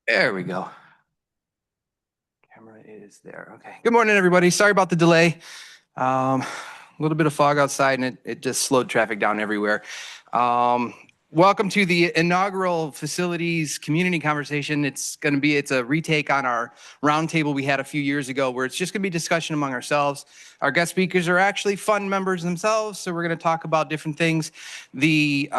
There we go. Camera is there. Okay. Good morning, everybody. Sorry about the delay. A little bit of fog outside and it just slowed traffic down everywhere. Welcome to the inaugural facilities community conversation. It's a retake on our roundtable we had a few years ago where it's just going to be discussion among ourselves. Our guest speakers are actually fund members themselves, so we're going to talk about different things. The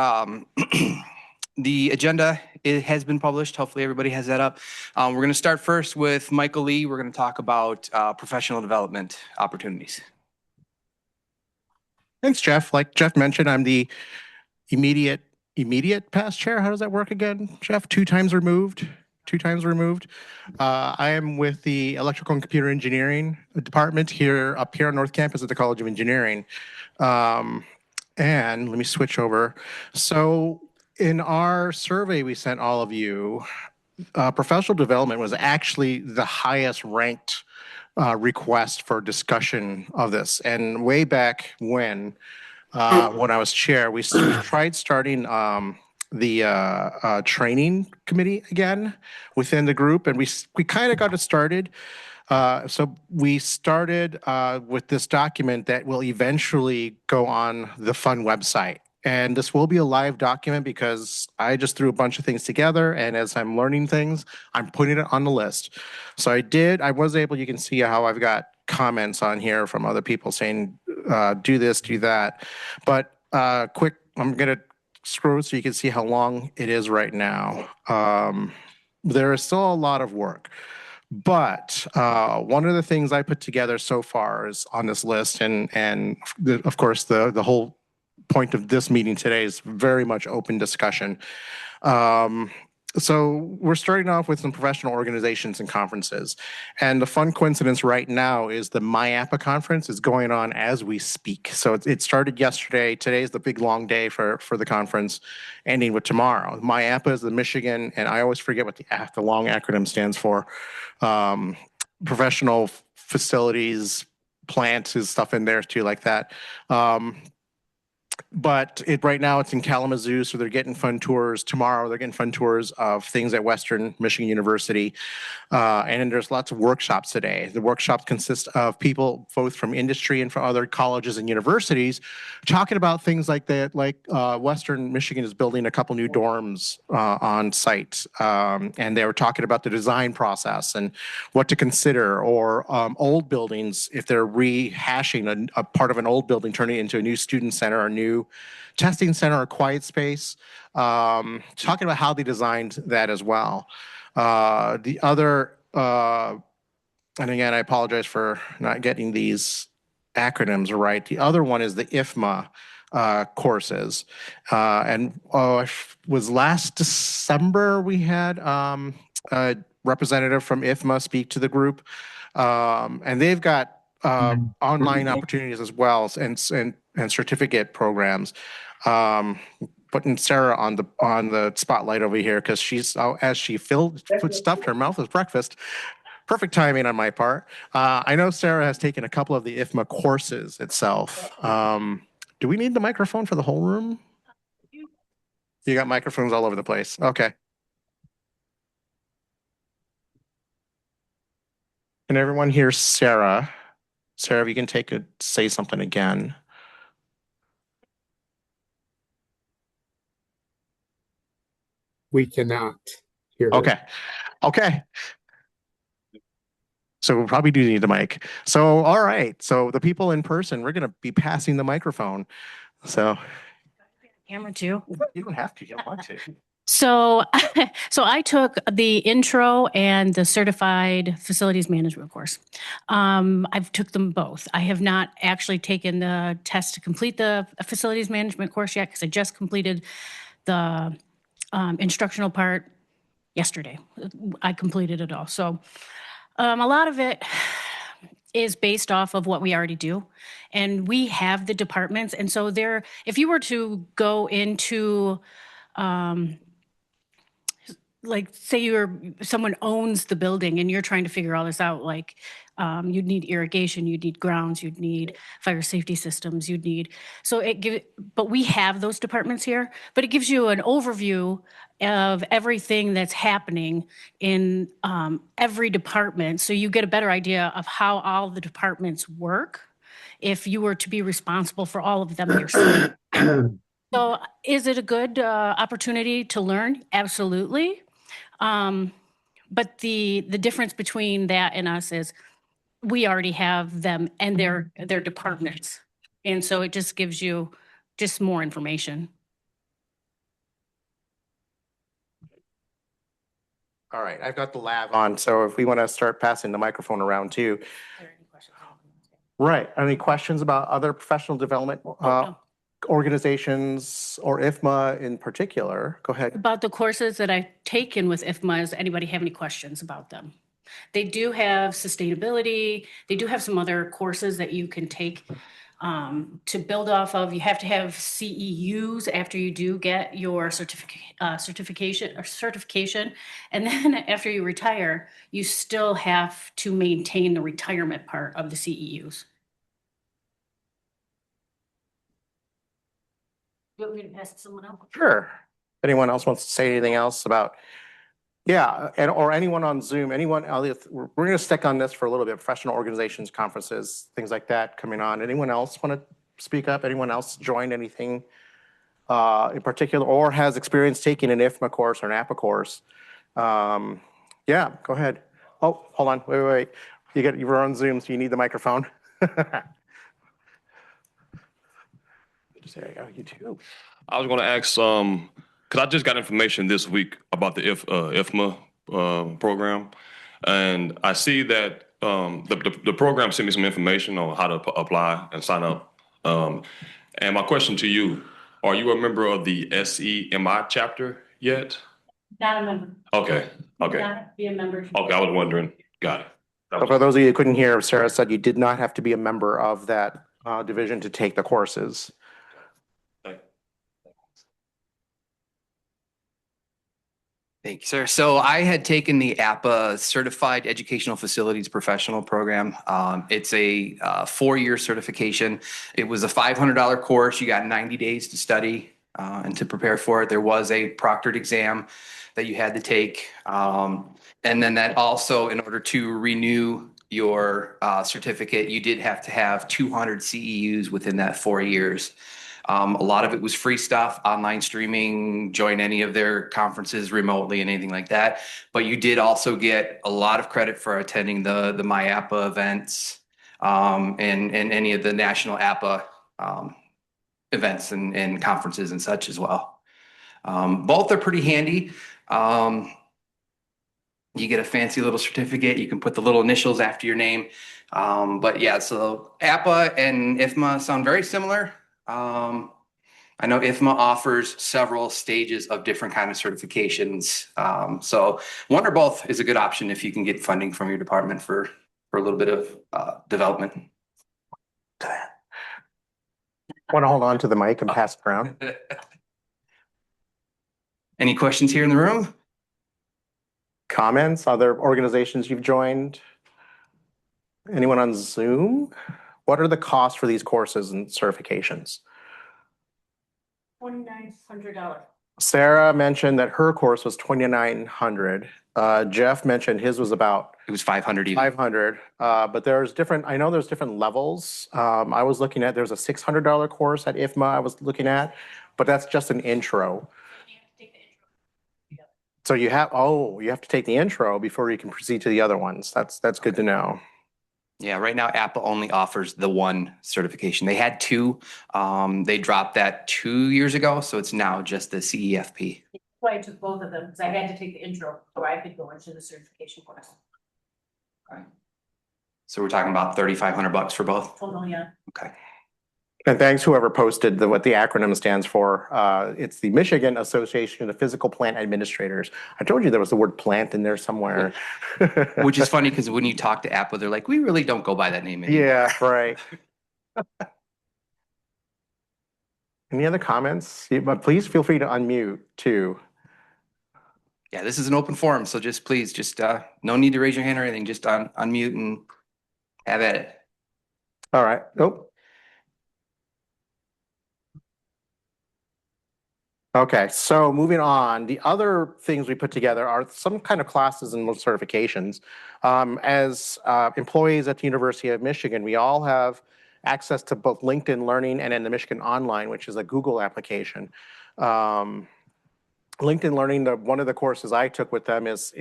agenda has been published. Hopefully everybody has that up. We're going to start first with Michael Lee. We're going to talk about professional development opportunities. Thanks, Jeff. Like Jeff mentioned, I'm the immediate past chair. How does that work again, Jeff? Two times removed. I am with the Electrical and Computer Engineering department up here on North Campus at the College of Engineering. And let me switch over. So in our survey we sent all of you, professional development was actually the highest ranked request for discussion of this. And way back when I was chair, we tried starting the training committee again within the group, and we kind of got it started. So we started with this document that will eventually go on the fund website. And this will be a live document because I just threw a bunch of things together, and as I'm learning things, I'm putting it on the list. So I was able, you can see how I've got comments on here from other people saying, do this, do that. But quick, I'm gonna scroll so you can see how long it is right now. There is still a lot of work. But one of the things I put together so far is on this list, and of course the whole point of this meeting today is very much open discussion. So we're starting off with some professional organizations and conferences. And the fun coincidence right now is the MyAPA conference is going on as we speak. So it started yesterday. Today is the big long day for the conference, ending with tomorrow. MyAPA is the Michigan, and I always forget what the long acronym stands for. Professional facilities, plants, is stuff in there too, like that. But right now it's in Kalamazoo, so they're getting fun tours. Tomorrow they're getting fun tours of things at Western Michigan University. And then there's lots of workshops today. The workshops consist of people both from industry and from other colleges and universities talking about things like that, like Western Michigan is building a couple new dorms on site. And they were talking about the design process and what to consider, or old buildings, if they're rehashing a part of an old building, turning it into a new student center or new testing center or quiet space, talking about how they designed that as well. The other, and again, I apologize for not getting these acronyms right. The other one is the IFMA courses. And was last December we had a representative from IFMA speak to the group. And they've got online opportunities as well, and certificate programs. Putting Sarah on the spotlight over here because she's as she stuffed her mouth with breakfast. Perfect timing on my part. I know Sarah has taken a couple of the IFMA courses itself. Do we need the microphone for the whole room? You got microphones all over the place. Okay. Can everyone hear Sarah? Sarah, if you can say something again. We cannot hear her. Okay. So we probably do need the mic. So, all right. So the people in person, we're going to be passing the microphone. So. Camera too. You don't have to. You don't want to. So I took the intro and the certified facilities management course. I've took them both. I have not actually taken the test to complete the facilities management course yet because I just completed the instructional part yesterday. I completed it all. So a lot of it is based off of what we already do. And we have the departments. And so if you were to go into like say someone owns the building and you're trying to figure all this out, like you'd need irrigation, you'd need grounds, you'd need fire safety systems, but we have those departments here, but it gives you an overview of everything that's happening in every department. So you get a better idea of how all the departments work if you were to be responsible for all of them yourself. So is it a good opportunity to learn? Absolutely. But the difference between that and us is we already have them and their departments. And so it just gives you just more information. All right, I've got the lav on, so if we want to start passing the microphone around too. Right, any questions about other professional development No. organizations or IFMA in particular? Go ahead. About the courses that I've taken with IFMA, does anybody have any questions about them? They do have sustainability. They do have some other courses that you can take to build off of. You have to have CEUs after you do get your certification. And then after you retire, you still have to maintain the retirement part of the CEUs. You want me to pass it to someone else? Sure. Anyone else wants to say anything else about? Yeah, and or anyone on Zoom, anyone, we're going to stick on this for a little bit, professional organizations, conferences, things like that coming on. Anyone else want to speak up? Anyone else joined anything in particular or has experience taking an IFMA course or an APA course? Yeah, go ahead. Oh, hold on, wait. You were on Zoom, so you need the microphone. There you go, you too. I was going to ask, because I just got information this week about the IFMA program, and I see that the program sent me some information on how to apply and sign up. And my question to you, are you a member of the SEMI chapter yet? Not a member. Okay. Not be a member. Okay, I was wondering. Got it. So for those of you who couldn't hear, Sarah said you did not have to be a member of that division to take the courses. Thank you, sir. So I had taken the APA Certified Educational Facilities Professional Program. It's a 4-year certification. It was a $500 course. You got 90 days to study and to prepare for it. There was a proctored exam that you had to take. And then that also, in order to renew your certificate, you did have to have 200 CEUs within that 4 years. A lot of it was free stuff, online streaming, join any of their conferences remotely and anything like that. But you did also get a lot of credit for attending the MyAPA events and any of the national APA events and conferences and such as well. Both are pretty handy. You get a fancy little certificate. You can put the little initials after your name. But yeah, so APA and IFMA sound very similar. I know IFMA offers several stages of different kind of certifications. So one or both is a good option if you can get funding from your department for a little bit of development. Want to hold on to the mic and pass it around? Any questions here in the room? Comments, other organizations you've joined? Anyone on Zoom? What are the costs for these courses and certifications? $2,900. Sarah mentioned that her course was $2,900. Jeff mentioned his was about It was 500 even. 500. But there's different, I know there's different levels. I was looking at, there's a $600 course at IFMA I was looking at, but that's just an intro. So you have to take the intro before you can proceed to the other ones. That's good to know. Yeah, right now APA only offers the one certification. They had two. They dropped that 2 years ago, so it's now just the CEFP. That's why I took both of them, because I had to take the intro so I could go into the certification course. Okay. So we're talking about $3,500 for both. Total, yeah. Okay. And thanks whoever posted what the acronym stands for. It's the Michigan Association of Physical Plant Administrators. I told you there was the word plant in there somewhere. Which is funny because when you talk to APA, they're like, we really don't go by that name anymore. Yeah, right. Any other comments? But please feel free to unmute too. Yeah, this is an open forum, so just please, no need to raise your hand or anything, just unmute and have at it. All right. Oh. Okay, so moving on, the other things we put together are some kind of classes and certifications. As employees at the University of Michigan, we all have access to both LinkedIn Learning and then the Michigan Online, which is a Google application. LinkedIn Learning, one of the courses I took with them is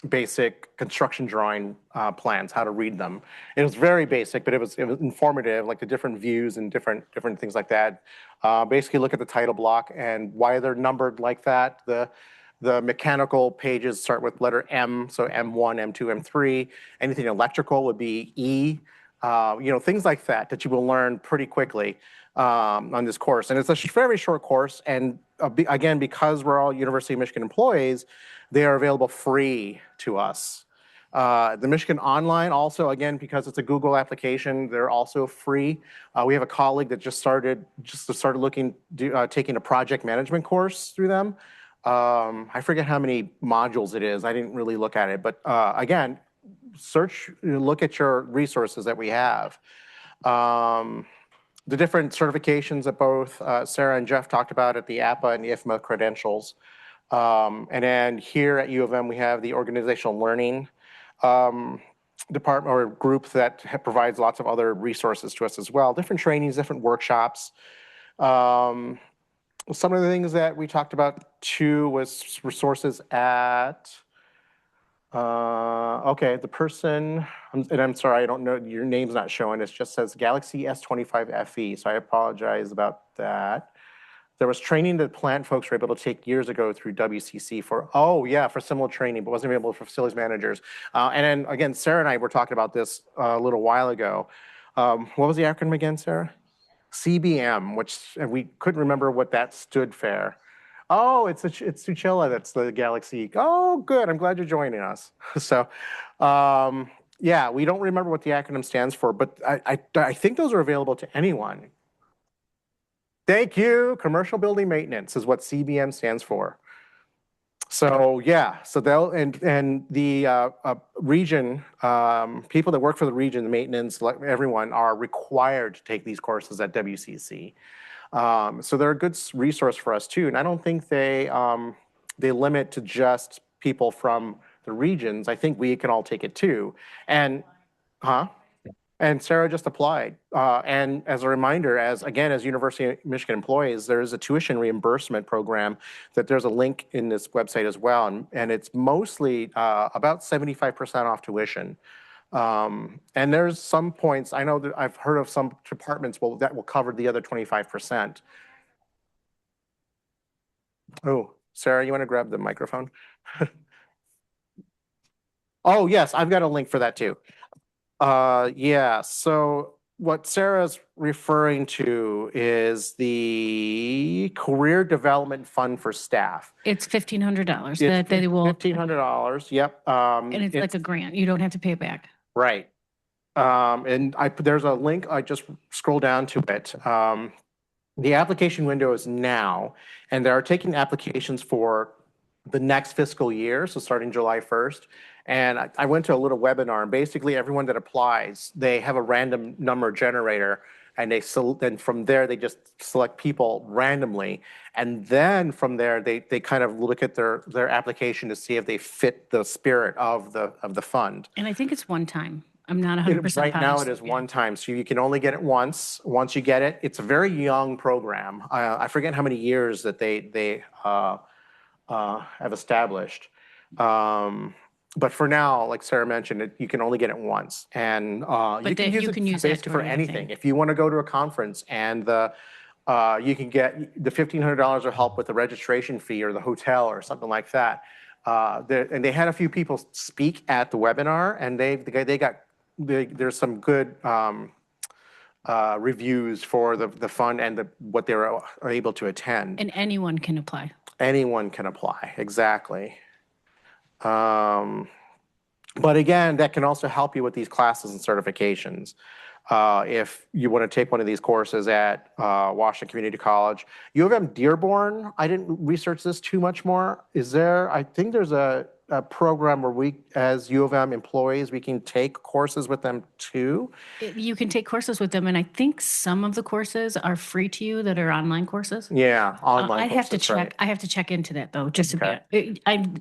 basic construction drawing plans, how to read them. It was very basic, but it was informative, like the different views and different things like that. Basically, look at the title block and why they're numbered like that. The mechanical pages start with letter M, so M1, M2, M3. Anything electrical would be E. Things like that you will learn pretty quickly on this course. And it's a very short course. And again, because we're all University of Michigan employees, they are available free to us. The Michigan Online also, again, because it's a Google application, they're also free. We have a colleague that just started taking a project management course through them. I forget how many modules it is. I didn't really look at it, but again, look at your resources that we have. The different certifications that both Sarah and Jeff talked about at the APA and the IFMA credentials. And then here at U of M, we have the organizational learning department or group that provides lots of other resources to us as well. Different trainings, different workshops. Some of the things that we talked about too was resources at, the person, and I'm sorry, I don't know, your name's not showing. It just says Galaxy S25 FE, so I apologize about that. There was training that plant folks were able to take years ago through WCC for similar training, but wasn't available for facilities managers. And then again, Sarah and I were talking about this a little while ago. What was the acronym again, Sarah? CBM, and we couldn't remember what that stood for. Oh, it's Tuchilla that's the Galaxy. Oh, good. I'm glad you're joining us. So, we don't remember what the acronym stands for, but I think those are available to anyone. Thank you. Commercial Building Maintenance is what CBM stands for. So they'll and the region people that work for the region, the maintenance, like everyone, are required to take these courses at WCC. So they're a good resource for us too. And I don't think they limit to just people from the regions. I think we can all take it too. And Sarah just applied. And as a reminder, as University of Michigan employees, there is a tuition reimbursement program that there's a link in this website as well. And it's mostly about 75% off tuition. And there's some points, I know that I've heard of some departments that will cover the other 25%. Oh, Sarah, you want to grab the microphone? Oh, yes, I've got a link for that too. So what Sarah's referring to is the Career Development Fund for staff. It's $1,500 that they will, $1,500, yep. and it's like a grant. You don't have to pay it back. Right. And there's a link, I just scroll down to it. The application window is now, and they are taking applications for the next fiscal year, so starting July 1st. And I went to a little webinar, and basically everyone that applies, they have a random number generator, and then from there they just select people randomly, and then from there they kind of look at their application to see if they fit the spirit of the fund. And I think it's one time. I'm not 100% positive. Right now it is one time, so you can only get it once. Once you get it, it's a very young program. I forget how many years that they have established. But for now, like Sarah mentioned, you can only get it once, and you can use it for anything. If you want to go to a conference and you can get the $1,500 of help with the registration fee or the hotel or something like that. And they had a few people speak at the webinar, and there's some good reviews for the fund and what they were able to attend. And anyone can apply. Anyone can apply, exactly. But again, that can also help you with these classes and certifications. if you want to take one of these courses at Washington Community College. U of M Dearborn, I didn't research this too much more. I think there's a program where we, as U of M employees, we can take courses with them too. You can take courses with them, and I think some of the courses are free to you that are online courses. Yeah, online I'd have to courses, check. right. I have to check into that though, just a Okay. bit.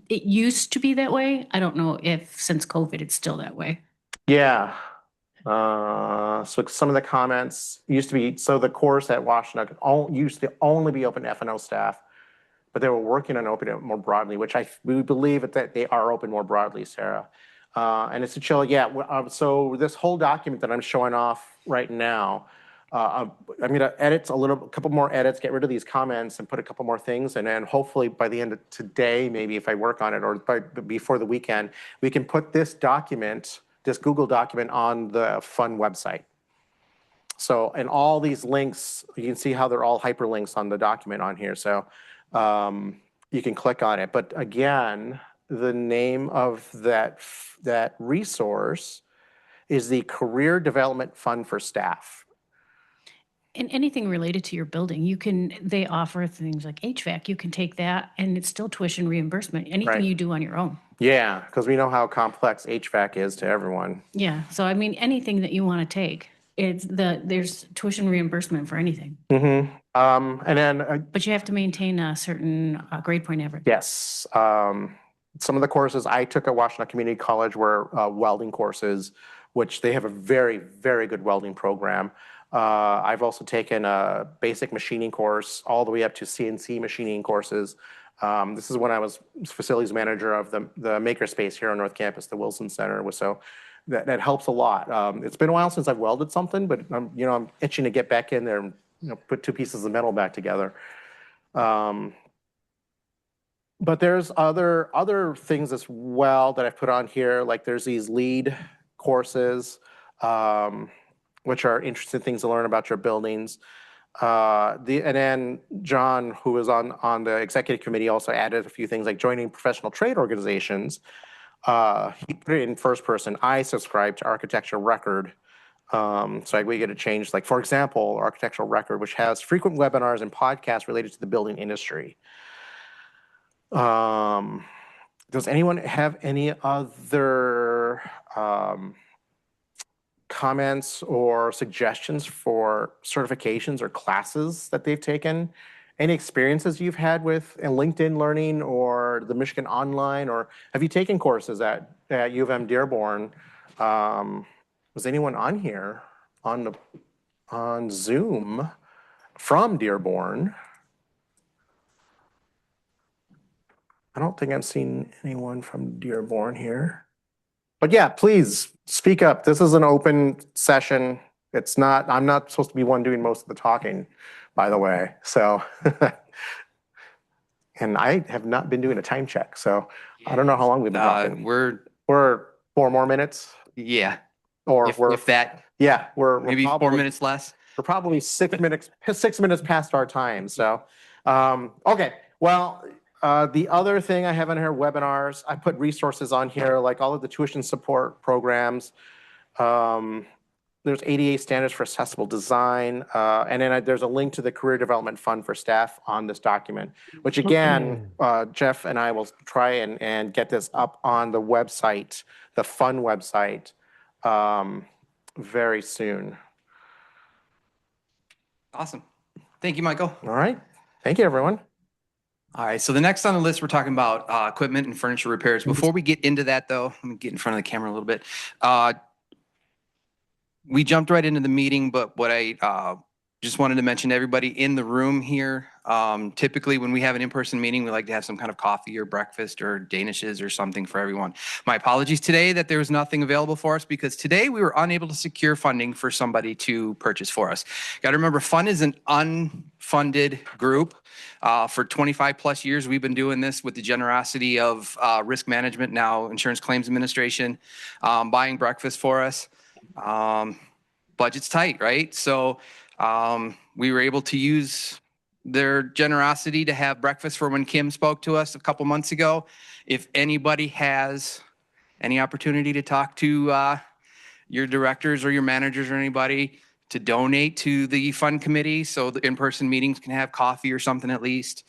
It used to be that way. I don't know if since COVID it's still that way. Yeah. So some of the comments used to be, so the course at Washington used to only be open to F&O staff, but they were working on opening it more broadly, which we believe that they are open more broadly, Sarah. And it's a chill, yeah. So this whole document that I'm showing off right now, I'm going to edit a couple more edits, get rid of these comments and put a couple more things. And then hopefully by the end of today, maybe if I work on it or before the weekend, we can put this document, this Google document on the Fund website. So, and all these links, you can see how they're all hyperlinks on the document on here. So you can click on it. But again, the name of that resource is the Career Development Fund for Staff. And anything related to your building, they offer things like HVAC. You can take that and it's still tuition reimbursement. Anything Right. you do on your own. Yeah, because we know how complex HVAC is to everyone. Yeah. So, I mean, anything that you want to take, there's tuition reimbursement for anything, And then but you have to maintain a certain grade point average. yes, some of the courses I took at Washington Community College were welding courses, which they have a very, very good welding program. I've also taken a basic machining course all the way up to CNC machining courses. This is when I was facilities manager of the makerspace here on North Campus, the Wilson Center. So that helps a lot. It's been a while since I've welded something, but I'm itching to get back in there and put two pieces of metal back together. But there's other things as well that I've put on here. Like there's these lead courses, which are interesting things to learn about your buildings. And then John, who was on the executive committee, also added a few things like joining professional trade organizations. He put it in first person. I subscribe to Architectural Record. So we get a change, like for example, Architectural Record, which has frequent webinars and podcasts related to the building industry. Does anyone have any other comments or suggestions for certifications or classes that they've taken? Any experiences you've had with LinkedIn Learning or the Michigan Online, or have you taken courses at U of M Dearborn? Was anyone on here on Zoom from Dearborn? I don't think I've seen anyone from Dearborn here. But yeah, please speak up. This is an open session. I'm not supposed to be one doing most of the talking, by the way. So, and I have not been doing a time check. So I don't know how long we've been talking. We're 4 more minutes, yeah, or if that, we're maybe probably, 4 minutes less. We're probably 6 minutes past our time. So, okay. Well, the other thing I have on here, webinars, I put resources on here, like all of the tuition support programs. There's ADA standards for accessible design. And then there's a link to the Career Development Fund for Staff on this document, which again, Jeff and I will try and get this up on the website, the Fund website, very soon. Awesome. Thank you, Michael. All right. Thank you, everyone. All right, so the next on the list, we're talking about equipment and furniture repairs. Before we get into that, though, let me get in front of the camera a little bit. We jumped right into the meeting, but what I just wanted to mention to everybody in the room here, typically when we have an in-person meeting, we like to have some kind of coffee or breakfast or Danishes or something for everyone. My apologies today that there was nothing available for us because today we were unable to secure funding for somebody to purchase for us. Got to remember, Fund is an unfunded group. For 25 plus years, we've been doing this with the generosity of risk management, now Insurance Claims Administration, buying breakfast for us. Budget's tight, right? So we were able to use their generosity to have breakfast for when Kim spoke to us a couple months ago. If anybody has any opportunity to talk to your directors or your managers or anybody to donate to the fund committee so the in-person meetings can have coffee or something at least.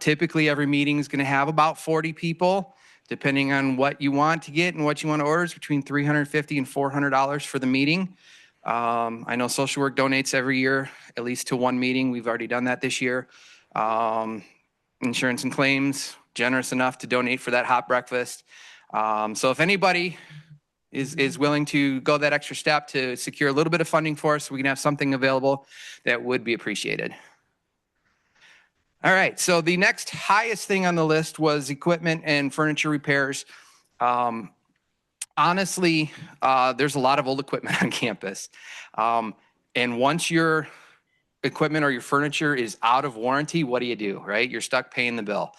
Typically, every meeting is going to have about 40 people, depending on what you want to get and what you want to order. It's between $350 and $400 for the meeting. I know social work donates every year, at least to one meeting. We've already done that this year. Insurance and claims, generous enough to donate for that hot breakfast. So if anybody is willing to go that extra step to secure a little bit of funding for us, so we can have something available, that would be appreciated. All right, so the next highest thing on the list was equipment and furniture repairs. Honestly, there's a lot of old equipment on campus. And once your equipment or your furniture is out of warranty, what do, right? You're stuck paying the bill.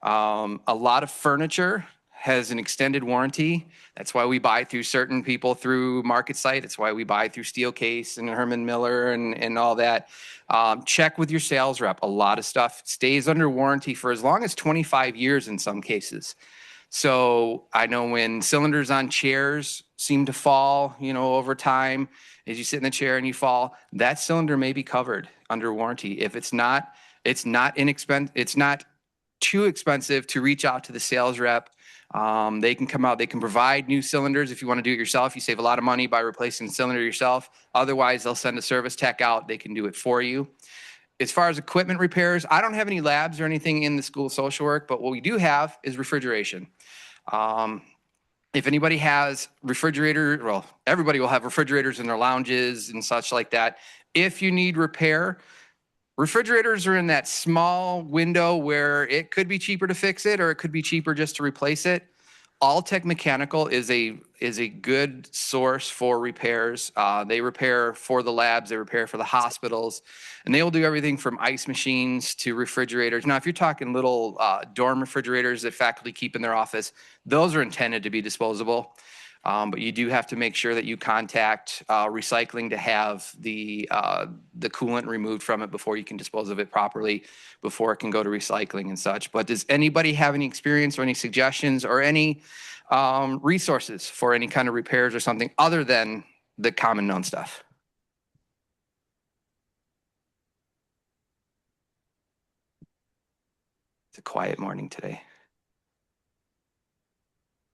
A lot of furniture has an extended warranty. That's why we buy through certain people through MarketSite. It's why we buy through Steelcase and Herman Miller and all that. Check with your sales rep. A lot of stuff stays under warranty for as long as 25 years in some cases. So I know when cylinders on chairs seem to fall, over time, as you sit in the chair and you fall, that cylinder may be covered under warranty. If it's not too expensive to reach out to the sales rep. They can come out, they can provide new cylinders. If you want to do it yourself, you save a lot of money by replacing the cylinder yourself. Otherwise, they'll send a service tech out. They can do it for you. As far as equipment repairs, I don't have any labs or anything in the School of Social Work, but what we do have is refrigeration. If anybody has everybody will have refrigerators in their lounges and such like that. If you need repair, refrigerators are in that small window where it could be cheaper to fix it or it could be cheaper just to replace it. Alltech Mechanical is a good source for repairs. They repair for the labs, they repair for the hospitals, and they will do everything from ice machines to refrigerators. Now, if you're talking little dorm refrigerators that faculty keep in their office, those are intended to be disposable. But you do have to make sure that you contact recycling to have the coolant removed from it before you can dispose of it properly, before it can go to recycling and such. But does anybody have any experience or any suggestions or any resources for any kind of repairs or something other than the common known stuff? It's a quiet morning today.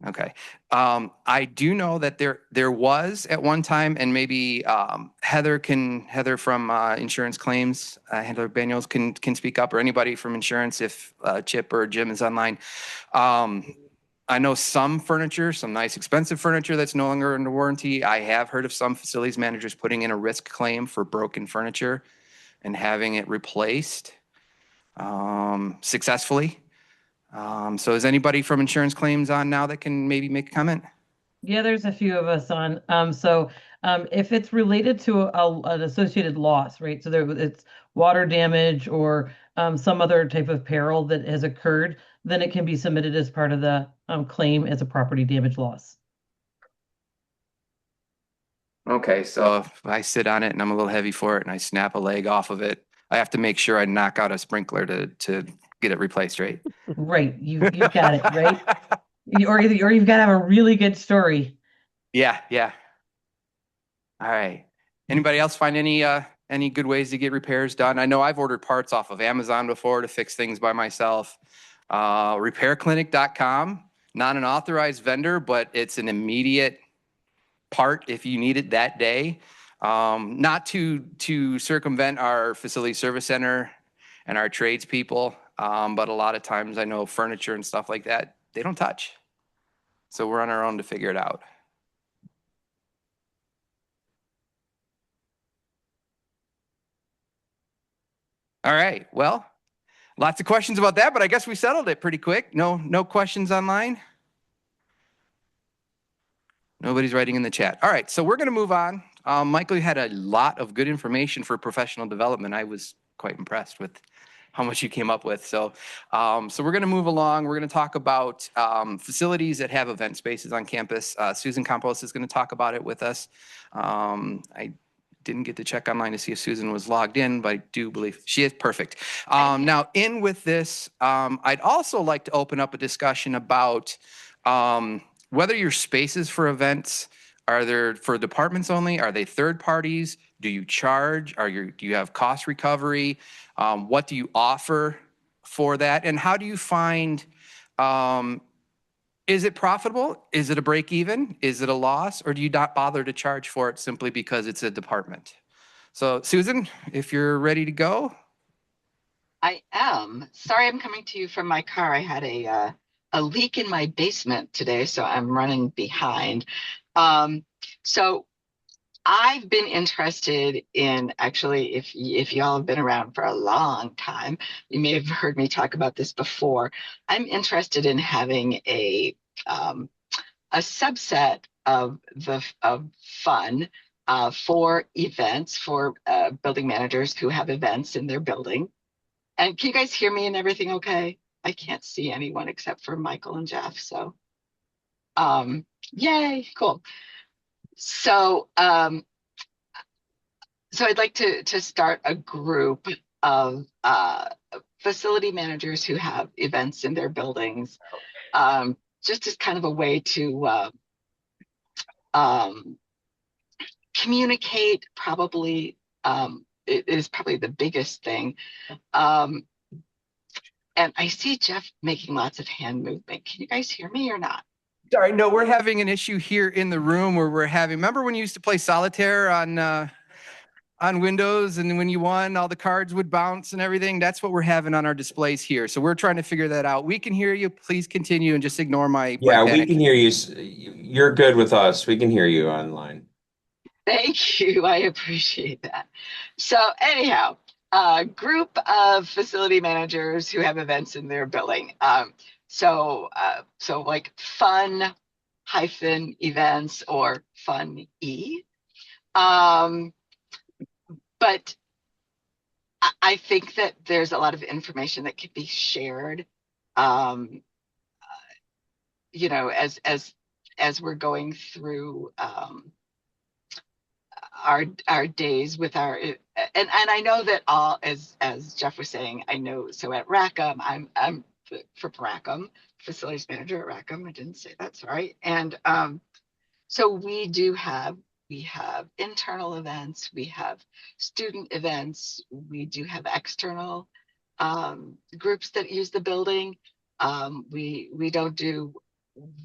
Okay. I do know that there was at one time, and maybe Heather from insurance claims, Heather Banyos can speak up, or anybody from insurance if Chip or Jim is online. I know some furniture, some nice expensive furniture that's no longer under warranty. I have heard of some facilities managers putting in a risk claim for broken furniture and having it replaced successfully. So is anybody from insurance claims on now that can maybe make a comment? Yeah, there's a few of us on. If it's related to an associated loss, right? So it's water damage or some other type of peril that has occurred, then it can be submitted as part of the claim as a property damage loss. Okay, so if I sit on it and I'm a little heavy for it and I snap a leg off of it, I have to make sure I knock out a sprinkler to get it replaced, right? Right, you've got it, right? Or you've got to have a really good story. Yeah. All right. Anybody else find any good ways to get repairs done? I know I've ordered parts off of Amazon before to fix things by myself. Repairclinic.com, not an authorized vendor, but it's an immediate part if you need it that day. Not to circumvent our facility service center and our tradespeople, but a lot of times I know furniture and stuff like that, they don't touch. So we're on our own to figure it out. All right, well, lots of questions about that, but I guess we settled it pretty quick. No questions online? Nobody's writing in the chat. All right, so we're going to move on. Michael, you had a lot of good information for professional development. I was quite impressed with how much you came up with. So we're going to move along. We're going to talk about facilities that have event spaces on campus. Susan Campos is going to talk about it with us. I didn't get to check online to see if Susan was logged in, but I do believe she is perfect. Now, in with this, I'd also like to open up a discussion about whether your spaces for events Are there for departments only? Are they third parties? Do you charge? Do you have cost recovery? What do you offer for that? And how do you find, is it profitable? Is it a break even? Is it a loss? Or do you not bother to charge for it simply because it's a department? So Susan, if you're ready to go. I am. Sorry, I'm coming to you from my car. I had a leak in my basement today, so I'm running behind. So I've been interested in actually, if y'all have been around for a long time, you may have heard me talk about this before. I'm interested in having a subset of fun for events for building managers who have events in their building. And can you guys hear me and everything okay? I can't see anyone except for Michael and Jeff. So, yay, cool. So, so I'd like to start a group of facility managers who have events in their buildings, just as kind of a way to communicate. Probably it is probably the biggest thing. And I see Jeff making lots of hand movement. Can you guys hear me or not? Sorry, no, we're having an issue here in the room where remember when you used to play solitaire on Windows, and when you won, all the cards would bounce and everything? That's what we're having on our displays here. So we're trying to figure that out. We can hear you. Please continue and just ignore my Yeah, we panic. can hear you. You're good with us. We can hear you online. Thank you. I appreciate that. So anyhow, a group of facility managers who have events in their building. So like fun hyphen events or fun-e. But I think that there's a lot of information that could be shared, you know, as we're going through our days with our, and I know that all, as Jeff was saying, I know, so at Rackham, I'm for Rackham, facilities manager at Rackham. I didn't say that, sorry. And so we have internal events, we have student events, we do have external groups that use the building. We don't do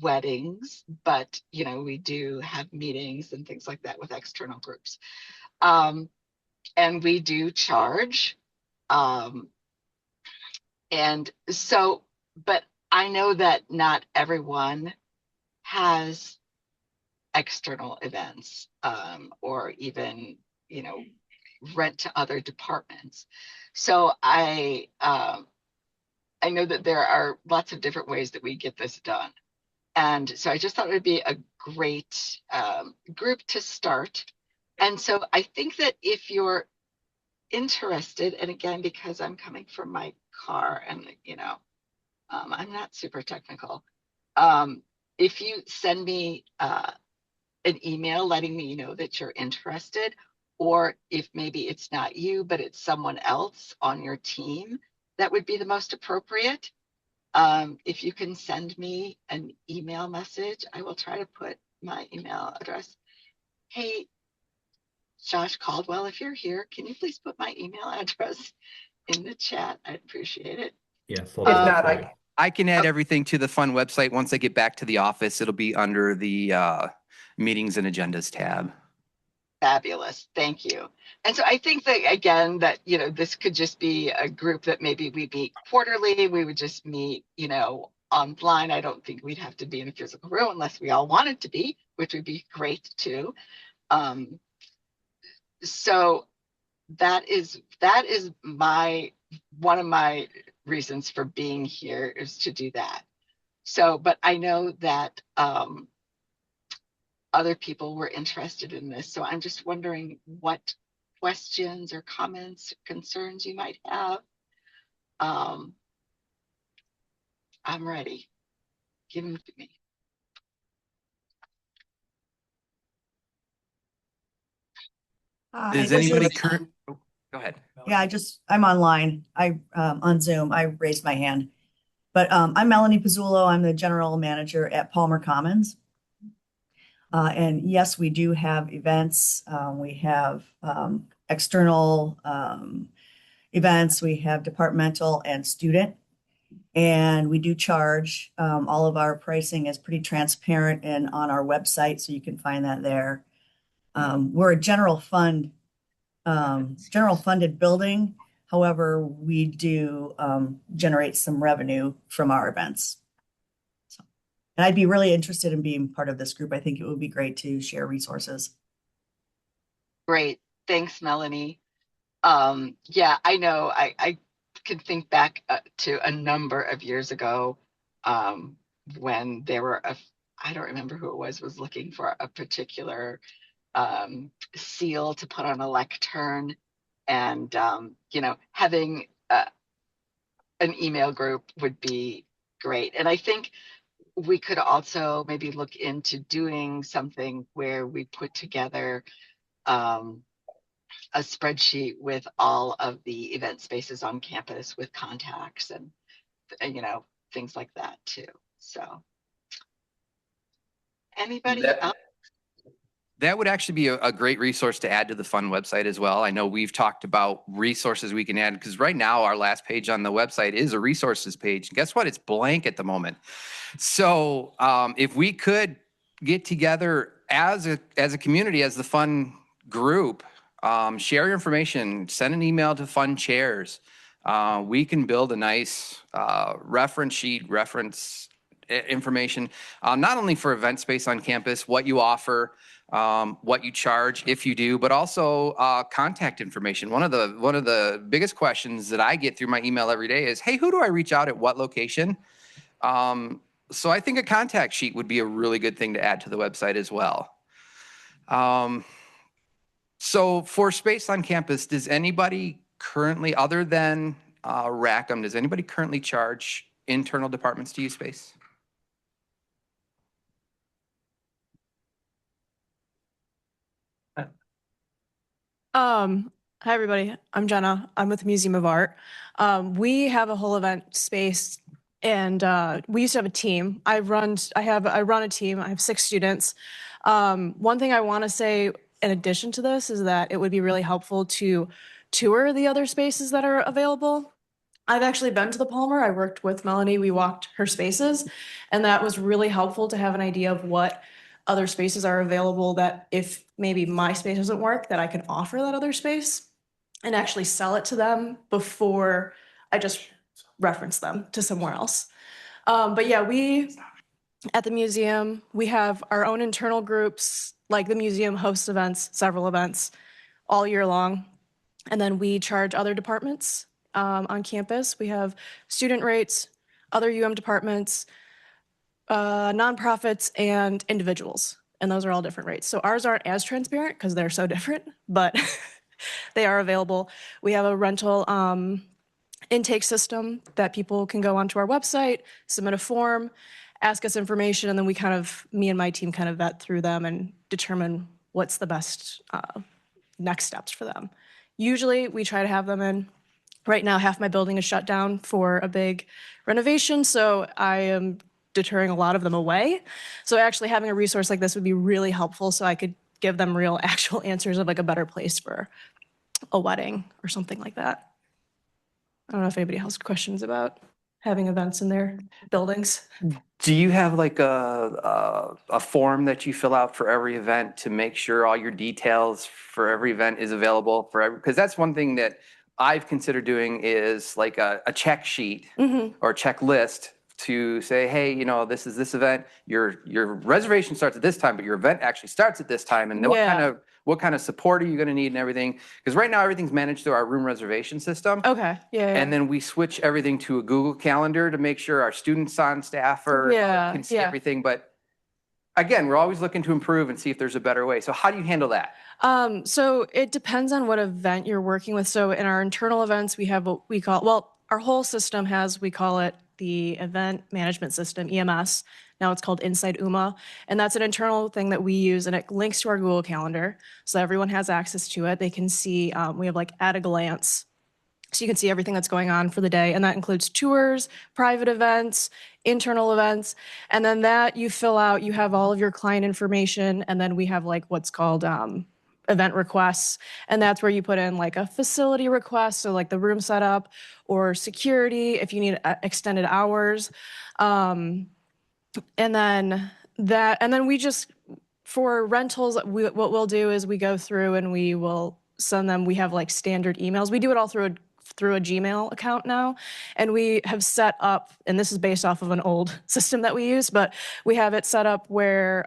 weddings, but you know, we do have meetings and things like that with external groups. And we do charge. And so, but I know that not everyone has external events, or even, you know, rent to other departments. So I know that there are lots of different ways that we get this done. And so I just thought it would be a great group to start. And so I think that if you're interested, and again, because I'm coming from my car and, you know, I'm not super technical. If you send me an email letting me know that you're interested, or if maybe it's not you, but it's someone else on your team, that would be the most appropriate. If you can send me an email message, I will try to put my email address. Hey, Josh Caldwell, if you're here, can you please put my email address in the chat? I'd appreciate it. Yes. If not, I can add everything to the fun website. Once I get back to the office, it'll be under the meetings and agendas tab. Fabulous. Thank you. And so I think that, again, that, you know, this could just be a group that maybe we meet quarterly. We would just meet, you know, online. I don't think we'd have to be in a physical room unless we all wanted to be, which would be great too. So that is one of my reasons for being here, is to do that. So, but I know that other people were interested in this. So I'm just wondering what questions or comments, concerns you might have. I'm ready. Give them to me. Is anybody current? Oh, go ahead. Yeah, I'm online. On Zoom, I raised my hand. But I'm Melanie Pizzullo. I'm the general manager at Palmer Commons. And yes, we do have events. We have external events. We have departmental and student. And we do charge. All of our pricing is pretty transparent and on our website, so you can find that there. We're a general funded building. However, we do generate some revenue from our events. So, and I'd be really interested in being part of this group. I think it would be great to share resources. Great. Thanks, Melanie. Yeah, I know. I can think back to a number of years ago when there were I don't remember who it was looking for a particular seal to put on a lectern, and having an email group would be great. And I think we could also maybe look into doing something where we put together a spreadsheet with all of the event spaces on campus with contacts and things like that too. So anybody else? That would actually be a great resource to add to the fund website as well. I know we've talked about resources we can add, because right now our last page on the website is a resources page. Guess what? It's blank at the moment. So if we could get together as a community, as the fund group, share your information, send an email to fund chairs. We can build a nice reference sheet, reference information, not only for event space on campus, what you offer, what you charge if you do, but also contact information. One of the biggest questions that I get through my email every day is, hey, who do I reach out at what location? So I think a contact sheet would be a really good thing to add to the website as well. So for space on campus, does anybody currently, other than Rackham, does anybody currently charge internal departments to use space? Hi everybody, I'm Jenna. I'm with the Museum of Art. We have a whole event space, and we used to have a team. I run a team. I have 6 students. One thing I want to say in addition to this is that it would be really helpful to tour the other spaces that are available. I've actually been to the Palmer. I worked with Melanie. We walked her spaces, and that was really helpful to have an idea of what other spaces are available, that if maybe my space doesn't work, that I can offer that other space and actually sell it to them before I just reference them to somewhere else. But yeah, at the museum, we have our own internal groups. Like the museum hosts events, several events all year long. And then we charge other departments on campus. We have student rates, other UM departments, nonprofits, and individuals. And those are all different rates. So ours aren't as transparent because they're so different, but they are available. We have a rental intake system that people can go onto our website, submit a form, ask us information, and then me and my team kind of vet through them and determine what's the best next steps for them. Usually we try to have them in. Right now, half my building is shut down for a big renovation, so I am deterring a lot of them away. So actually having a resource like this would be really helpful, so I could give them real actual answers of like a better place for a wedding or something like that. I don't know if anybody has questions about having events in their buildings. Do you have like a form that you fill out for every event to make sure all your details for every event is available for every? Because that's one thing that I've considered doing, is like a check sheet or checklist to say, hey, this is this event. Your reservation starts at this time, but your event actually starts at this time. And what kind of support are you going to need and everything? Because right now everything's managed through our room reservation system. Okay. Yeah. And then we switch everything to a Google Calendar to make sure our students on staff can see everything. But again, we're always looking to improve and see if there's a better way. So how do you handle that? So it depends on what event you're working with. So in our internal events, we have what we call, our whole system we call it the Event Management System, EMS. Now it's called Inside UMA. And that's an internal thing that we use, and it links to our Google Calendar. So everyone has access to it. They can see, we have like at a glance So you can see everything that's going on for the day. And that includes tours, private events, internal events. And then that you fill out, you have all of your client information. And then we have like what's called event requests. And that's where you put in like a facility request. So like the room setup or security, if you need extended hours. And then we just, for rentals, what we'll do is we go through and we will send them, we have like standard emails. We do it all through a Gmail account now. And we have set up, and this is based off of an old system that we use, but we have it set up where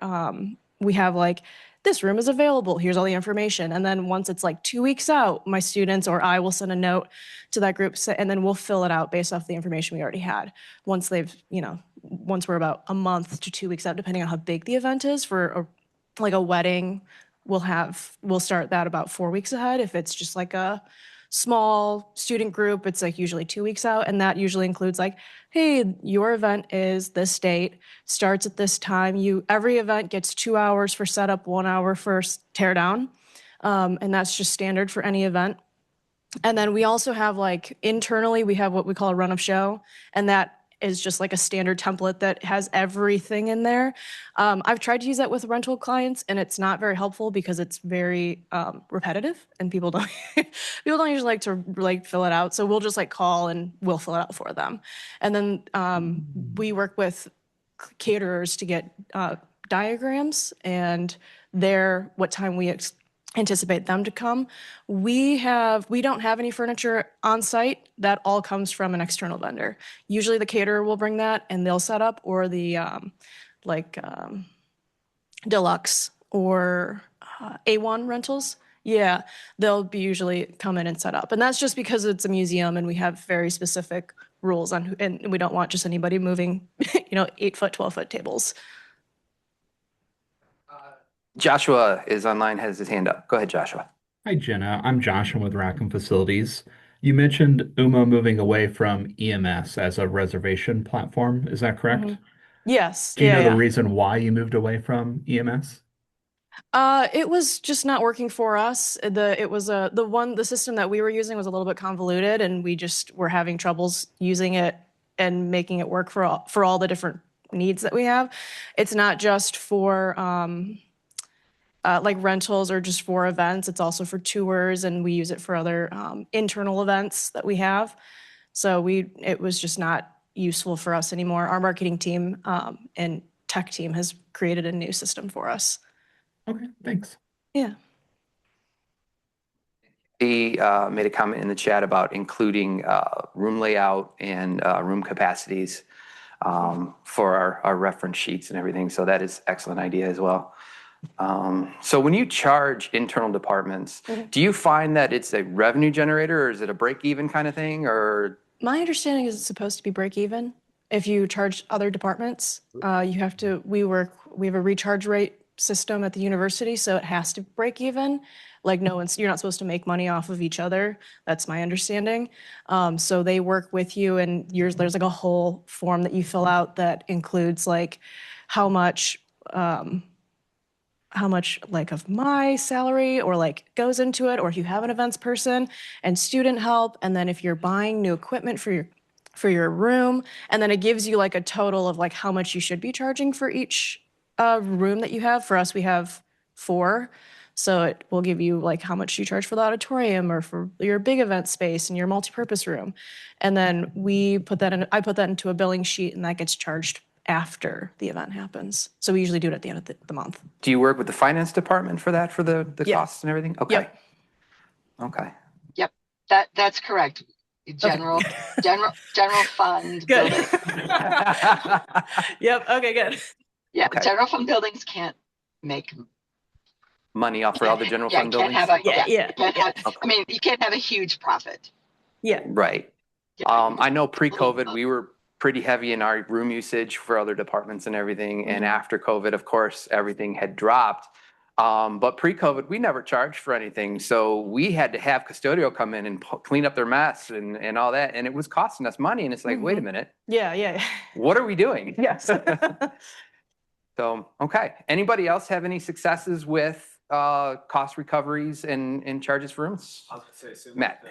we have like, this room is available, here's all the information. And then once it's like 2 weeks out, my students or I will send a note to that group, and then we'll fill it out based off the information we already had. Once we're about a month to 2 weeks out, depending on how big the event is. For like a wedding, we'll start that about 4 weeks ahead. If it's just like a small student group, it's like usually 2 weeks out. And that usually includes like, hey, your event is this date, starts at this time. Every event gets 2 hours for setup, 1 hour for tear down. And that's just standard for any event. And then we also have like internally, we have what we call a run of show. And that is just like a standard template that has everything in there. I've tried to use that with rental clients, and it's not very helpful because it's very repetitive, and people don't usually like to like fill it out. So we'll just like call and we'll fill it out for them. And then we work with caterers to get diagrams and what time we anticipate them to come. We don't have any furniture on site. That all comes from an external vendor. Usually the caterer will bring that and they'll set up, or the Deluxe or A1 rentals. Yeah, they'll be usually come in and set up. And that's just because it's a museum and we have very specific rules on, and we don't want just anybody moving, 8-foot, 12-foot tables. Joshua is online, has his hand up. Go ahead, Joshua. Hi, Jenna. I'm Josh. I'm with Rackham Facilities. You mentioned UMA moving away from EMS as a reservation platform. Is that correct? Mhm. Yes. Do you know yeah. the reason why you moved away from EMS? It was just not working for us. The system that we were using was a little bit convoluted, and we just were having troubles using it and making it work for all the different needs that we have. It's not just for like rentals or just for events. It's also for tours, and we use it for other internal events that we have. So it was just not useful for us anymore. Our marketing team and tech team has created a new system for us. Okay, thanks. Yeah. He made a comment in the chat about including room layout and room capacities for our reference sheets and everything. So that is excellent idea as well. So when you charge internal departments, do you find that it's a revenue generator, or is it a break-even kind of thing? Or my understanding is it's supposed to be break-even. If you charge other departments, we have a recharge rate system at the university, so it has to break even. Like you're not supposed to make money off of each other. That's my understanding. So they work with you, and there's like a whole form that you fill out that includes like how much like of my salary or like goes into it, or if you have an events person and student help, and then if you're buying new equipment for your room, and then it gives you like a total of like how much you should be charging for each room that you have. For us, we have 4. So it will give you like how much you charge for the auditorium or for your big event space and your multipurpose room. And then I put that into a billing sheet, and that gets charged after the event happens. So we usually do it at the end of the month. do you work with the finance department for that, for the Yeah. costs and everything? Okay. Yep. Okay. That's correct. General fund. Good. building- Yep. Okay, good. Yeah, Okay. general fund buildings can't make. Money off for all the general fund Can't buildings? have Yeah. I mean, you can't have a huge profit. Yeah. Right. Yeah. I know pre-COVID, we were pretty heavy in our room usage for other departments and everything. And after COVID, of course, everything had dropped. But pre-COVID, we never charged for anything. So we had to have custodial come in and clean up their mess and all that. And it was costing us money. And it's like, wait a minute, Yeah. what are we doing? Yes. So, okay. Anybody else have any successes with cost recoveries and charges for rooms? I was gonna say, Matt.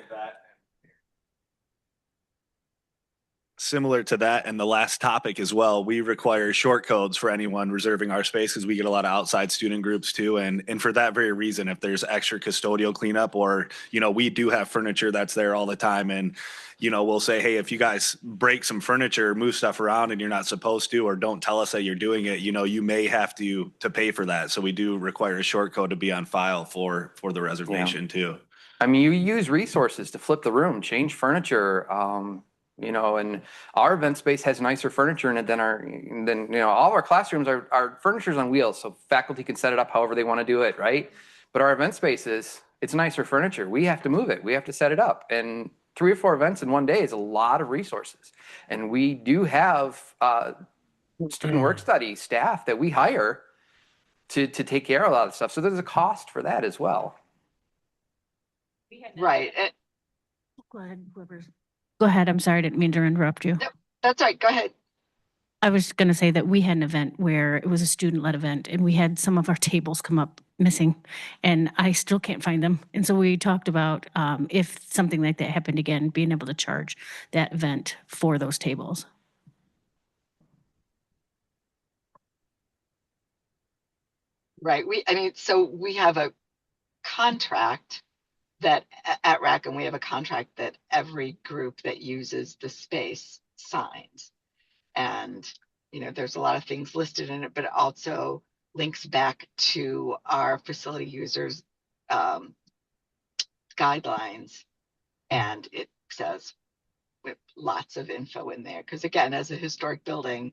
similar to that and the last topic as well, we require short codes for anyone reserving our space because we get a lot of outside student groups too. And for that very reason, if there's extra custodial cleanup or, we do have furniture that's there all the time. And, we'll say, hey, if you guys break some furniture, move stuff around and you're not supposed to, or don't tell us that you're doing it, you may have to pay for that. So we do require a short code to be on file for the reservation too. I mean, you use resources to flip the room, change furniture, and our event space has nicer furniture in it than all of our classrooms are furniture's on wheels, so faculty can set it up however they want to do it, right? But our event spaces, it's nicer furniture. We have to move it. We have to set it up. And 3 or 4 events in one day is a lot of resources. And we do have student work study staff that we hire to take care of a lot of stuff. So there's a cost for that as well. Right. Go ahead, Go ahead. I'm sorry. I didn't mean to interrupt you. No, that's right. Go ahead. I was going to say that we had an event where it was a student-led event and we had some of our tables come up missing and I still can't find them. And so we talked about if something like that happened again, being able to charge that event for those tables. Right. So we have a contract that at Rackham, we have a contract that every group that uses the space signs. And, there's a lot of things listed in it, but it also links back to our facility users guidelines. And it says with lots of info in there. Because again, as a historic building,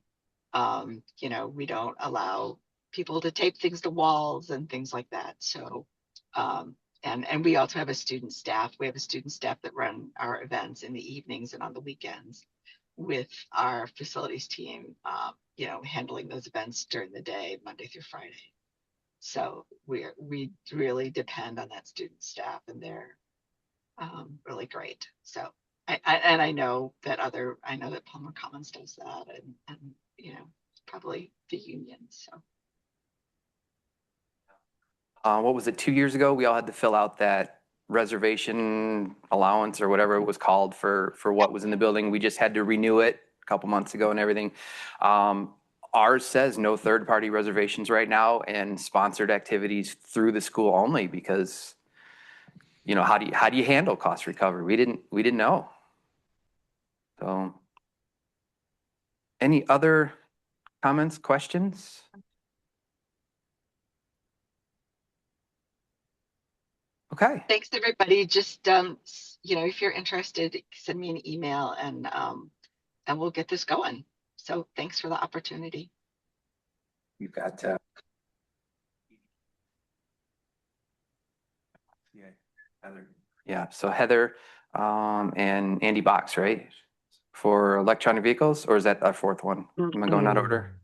we don't allow people to tape things to walls and things like that. So, and we also have a student staff. We have a student staff that run our events in the evenings and on the weekends with our facilities team, handling those events during the day, Monday through Friday. So we really depend on that student staff, and they're really great. So I know that Palmer Commons does that, and probably the union. So. What was it, 2 years ago? We all had to fill out that reservation allowance or whatever it was called for what was in the building. We just had to renew it a couple months ago and everything. Ours says no third-party reservations right now and sponsored activities through the school only because, how do you handle cost recovery? We didn't know. So, any other comments, questions? Okay. Thanks, everybody. Just, if you're interested, send me an email and we'll get this going. So thanks for the opportunity. You've got Heather. Yeah. So Heather and Andy Box, right? For electronic vehicles, or is that our 4th one? Am I going out of order?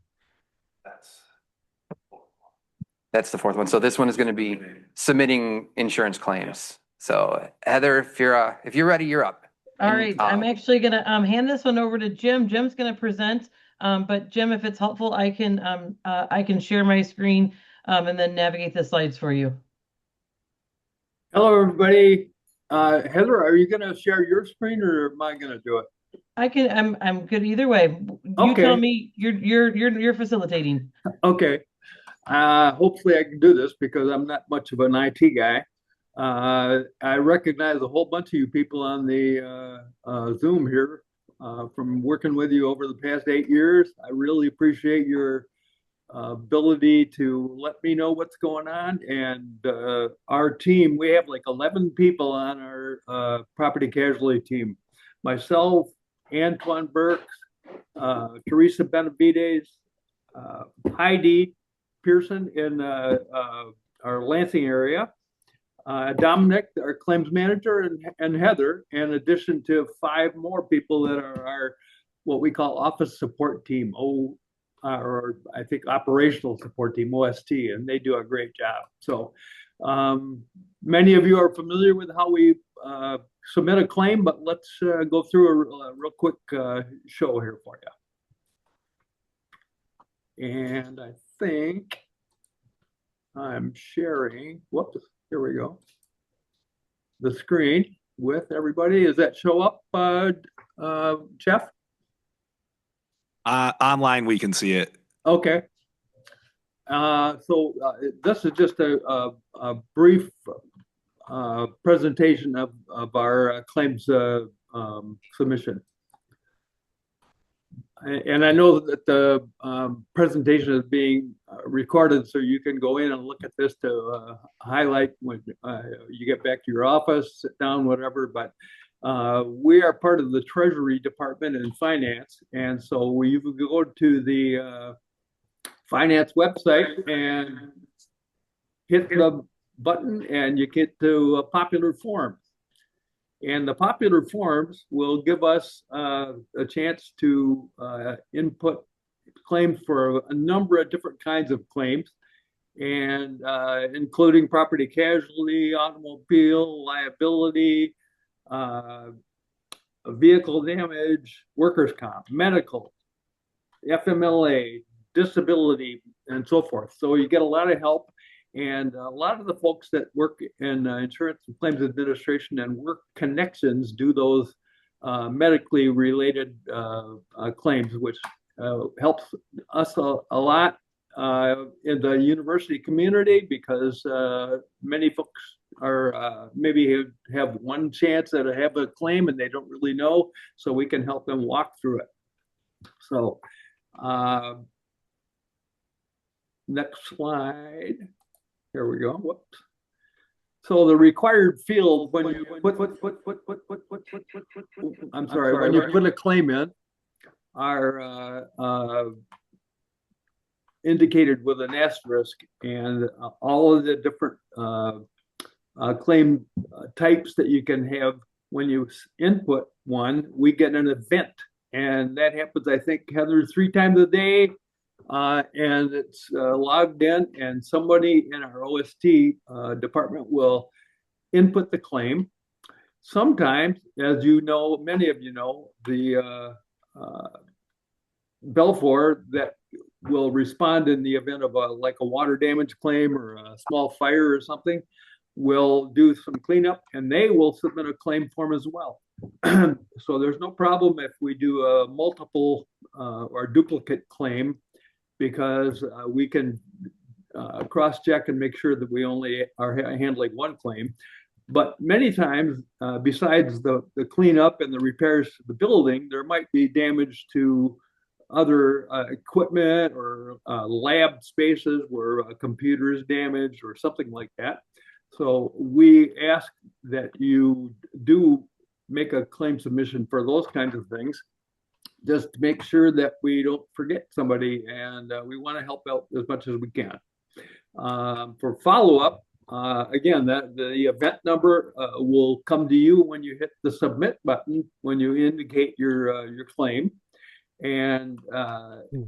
That's the 4th one. So this one is going to be submitting insurance claims. So Heather, if you're ready, you're up. All right. I'm actually going to hand this one over to Jim. Jim's going to present. But Jim, if it's helpful, I can share my screen and then navigate the slides for you. Hello, everybody. Heather, are you going to share your screen or am I going to do it? I can. I'm good either way. You Okay. tell me. You're facilitating. Okay. Hopefully I can do this because I'm not much of an IT guy. I recognize a whole bunch of you people on the Zoom here from working with you over the past 8 years. I really appreciate your ability to let me know what's going on. And our team, we have like 11 people on our property casualty team. Myself, Antoine Burks, Teresa Benavides, Heidi Pearson in our Lansing area, Dominic, our claims manager, and Heather, in addition to 5 more people that are our what we call office support team, or I think operational support team, OST, and they do a great job. So many of you are familiar with how we submit a claim, but let's go through a real quick show here for you. And I think I'm sharing, whoops, here we go, the screen with everybody. Does that show up, Jeff? Online, we can see it. Okay. This is just a brief presentation of our claims submission. And I know that the presentation is being recorded, so you can go in and look at this to highlight when you get back to your office, sit down, whatever. But we are part of the Treasury Department and Finance, and so we go to the Finance website and hit the button, and you get to popular forms. And the popular forms will give us a chance to input claims for a number of different kinds of claims, and including property casualty, automobile liability, vehicle damage, workers' comp, medical, FMLA, disability, and so forth. So you get a lot of help. And a lot of the folks that work in insurance and claims administration and work connections do those medically related claims, which helps us a lot in the university community, because many folks are maybe have one chance at have a claim and they don't really know, so we can help them walk through it. So next slide. Here we go. Whoops. So the required field when you I'm sorry, when you put a claim in are indicated with an asterisk, and all of the different claim types that you can have. When you input one, we get an event, and that happens, I think, Heather, 3 times a day. And it's logged in, and somebody in our OST department will input the claim. Sometimes, as you know, many of you know, the Belfour that will respond in the event of like a water damage claim or a small fire or something will do some cleanup, and they will submit a claim form as well. So there's no problem if we do a multiple or duplicate claim, because we can cross-check and make sure that we only are handling one claim. But many times, besides the cleanup and the repairs to the building, there might be damage to other equipment or lab spaces where a computer is damaged or something like that. So we ask that you do make a claim submission for those kinds of things, just to make sure that we don't forget somebody, and we want to help out as much as we can. For follow-up, again, the event number will come to you when you hit the submit button, when you indicate your claim. And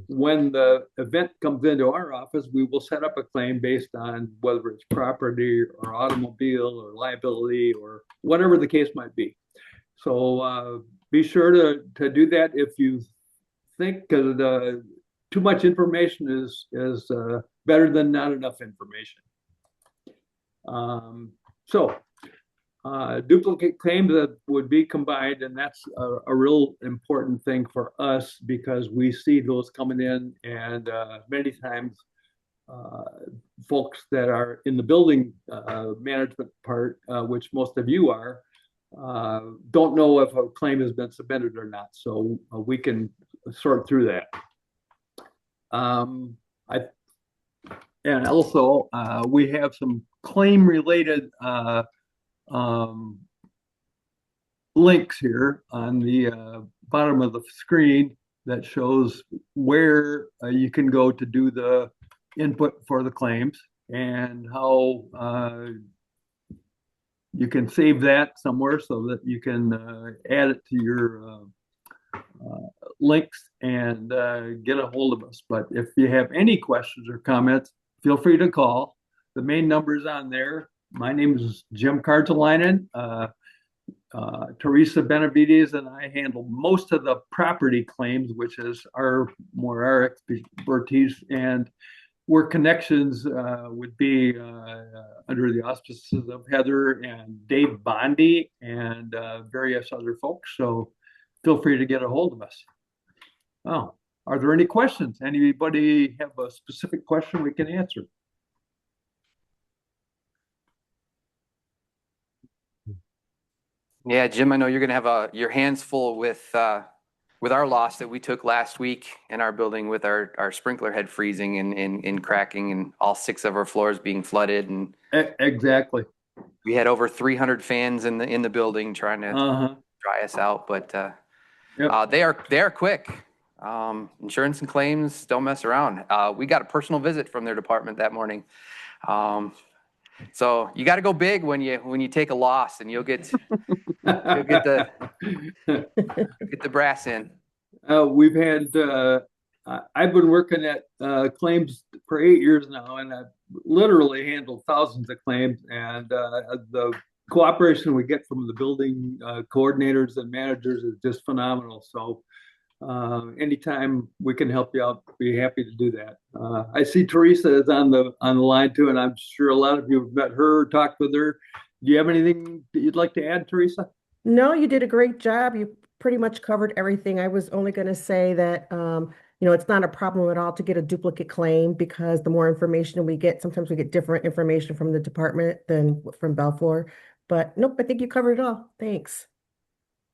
when the event comes into our office, we will set up a claim based on whether it's property or automobile or liability or whatever the case might be. So be sure to do that if you think, because too much information is better than not enough information. Duplicate claims that would be combined, and that's a real important thing for us, because we see those coming in, and many times folks that are in the building management part, which most of you are, don't know if a claim has been submitted or not. So we can sort through that. And also we have some claim related links here on the bottom of the screen that shows where you can go to do the input for the claims, and how you can save that somewhere so that you can add it to your links and get a hold of us. But if you have any questions or comments, feel free to call. The main number is on there. My name is Jim Kartalainen. Teresa Benavides and I handle most of the property claims, which is our expertise, and work connections would be under the auspices of Heather and Dave Bondi and various other folks. So feel free to get a hold of us. Oh, Are there any questions? Anybody have a specific question we can answer? Yeah, Jim, I know you're going to have your hands full with our loss that we took last week in our building with our sprinkler head freezing and cracking and all 6 of our floors being flooded. And Exactly. we had over 300 fans in the building trying to dry us out, but they are quick. Insurance and claims don't mess around. We got a personal visit from their department that morning. So you got to go big when you take a loss, and you'll get the brass in. We've had I've been working at claims for 8 years now, and I've literally handled thousands of claims. And the cooperation we get from the building coordinators and managers is just phenomenal. So anytime we can help you out, be happy to do that. I see Teresa is on the line too, and I'm sure a lot of you have met her, talked with her. Do you have anything that you'd like to add, Teresa? No, you did a great job. You pretty much covered everything. I was only going to say that, it's not a problem at all to get a duplicate claim, because the more information we get, sometimes we get different information from the department than from Balfour. But nope, I think you covered it all. Thanks.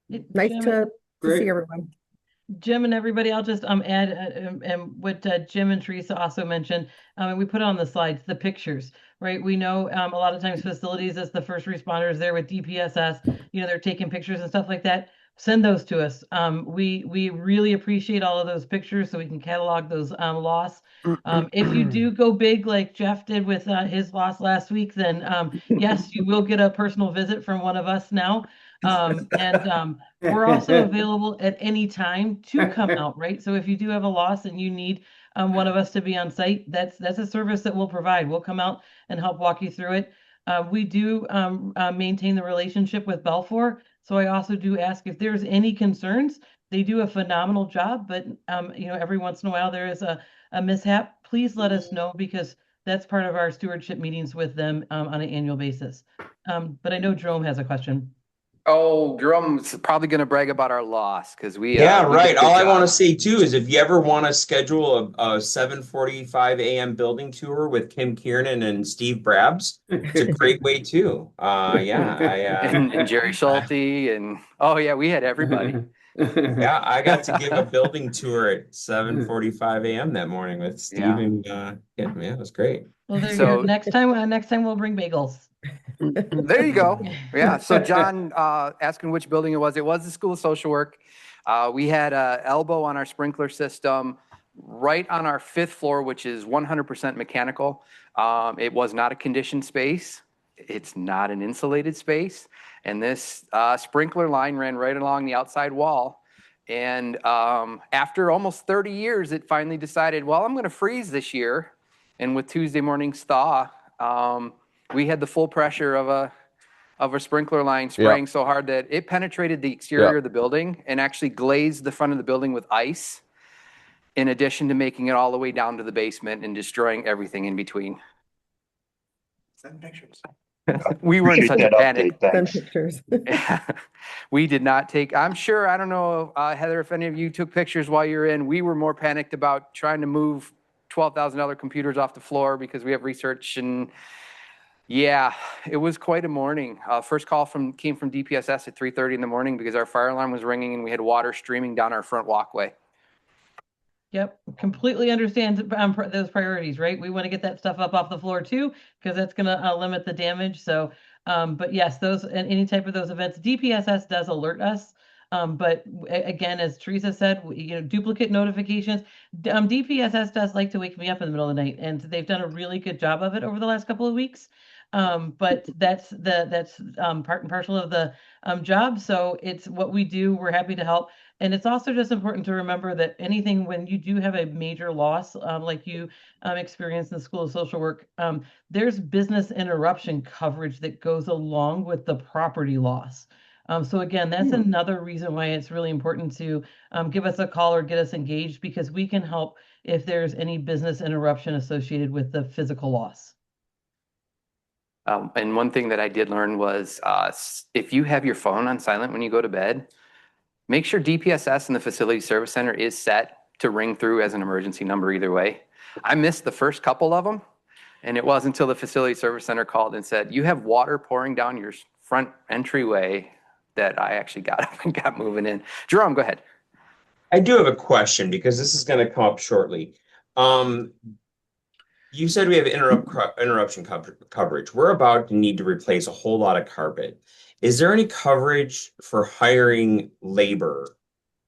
Nice to see everyone. Jim and everybody, I'll just add and what Jim and Teresa also mentioned, and we put on the slides, the pictures, right? We know a lot of times facilities, as the first responders there with DPSS, they're taking pictures and stuff like that. Send those to us. We really appreciate all of those pictures so we can catalog those loss. If you do go big like Jeff did with his loss last week, then yes, you will get a personal visit from one of us now. We're also available at any time to come out, right? So if you do have a loss and you need one of us to be on site, that's a service that we'll provide. We'll come out and help walk you through it. We do maintain the relationship with Balfour. So I also do ask if there's any concerns. They do a phenomenal job, but every once in a while there is a mishap. Please let us know, because that's part of our stewardship meetings with them on an annual basis. But I know Jerome has a question. Oh, Jerome's probably going to brag about our loss, because we right. did a good All I job. want to say too is, if you ever want to schedule a 7:45 a.m. building tour with Kim Kiernan and Steve Brabs, it's a great way too. And Jerry Schulte, and we had everybody. Yeah, I got to give a building tour at 7:45 a.m. that morning with Steve and it was great. Well, there you go. Next time we'll bring bagels. There you go. Yeah. So John asking which building it was. It was the School of Social Work. We had an elbow on our sprinkler system right on our 5th floor, which is 100% mechanical. It was not a conditioned space. It's not an insulated space. And this sprinkler line ran right along the outside wall. And after almost 30 years, it finally decided, well, I'm going to freeze this year. And with Tuesday morning's thaw, we had the full pressure of a sprinkler line spraying so hard that it penetrated the exterior of the building and actually glazed the front of the building with ice, in addition to making it all the way down to the basement and destroying everything in between. Send pictures. We were in such a panic. Send pictures. We did not take, I'm sure, I don't know, Heather, if any of you took pictures while you're in. We were more panicked about trying to move $12,000 computers off the floor because we have research, and it was quite a morning. First call came from DPSS at 3:30 in the morning because our fire alarm was ringing and we had water streaming down our front walkway. Yep, completely understand those priorities, right? We want to get that stuff up off the floor too, because that's going to limit the damage. So, but yes, those and any type of those events, DPSS does alert us. But again, as Teresa said, duplicate notifications. DPSS does like to wake me up in the middle of the night, and they've done a really good job of it over the last couple of weeks. But that's part and parcel of the job. So it's what we do. We're happy to help. And it's also just important to remember that when you do have a major loss, like you experienced in the School of Social Work, there's business interruption coverage that goes along with the property loss. So again, that's another reason why it's really important to give us a call or get us engaged, because we can help if there's any business interruption associated with the physical loss. And one thing that I did learn was if you have your phone on silent when you go to bed, make sure DPSS and the Facility Service Center is set to ring through as an emergency number either way. I missed the first couple of them, and it wasn't until the facility service center called and said, you have water pouring down your front entryway, that I actually got up and got moving in. Jerome, go ahead. I do have a question because this is going to come up shortly. You said we have interruption coverage. We're about to need to replace a whole lot of carpet. Is there any coverage for hiring labor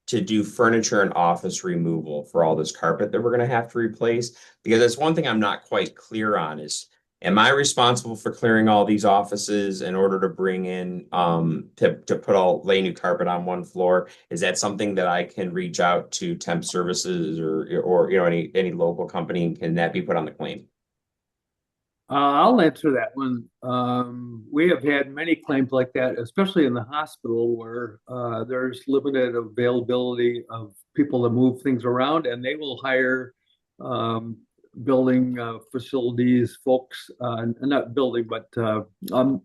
to do furniture and office removal for all this carpet that we're going to have to replace? Because that's one thing I'm not quite clear on is, am I responsible for clearing all these offices in order to bring in, to lay new carpet on one floor? Is that something that I can reach out to temp services or any local company, and can that be put on the claim? I'll answer that one. We have had many claims like that, especially in the hospital where there's limited availability of people to move things around, and they will hire building facilities folks, not building, but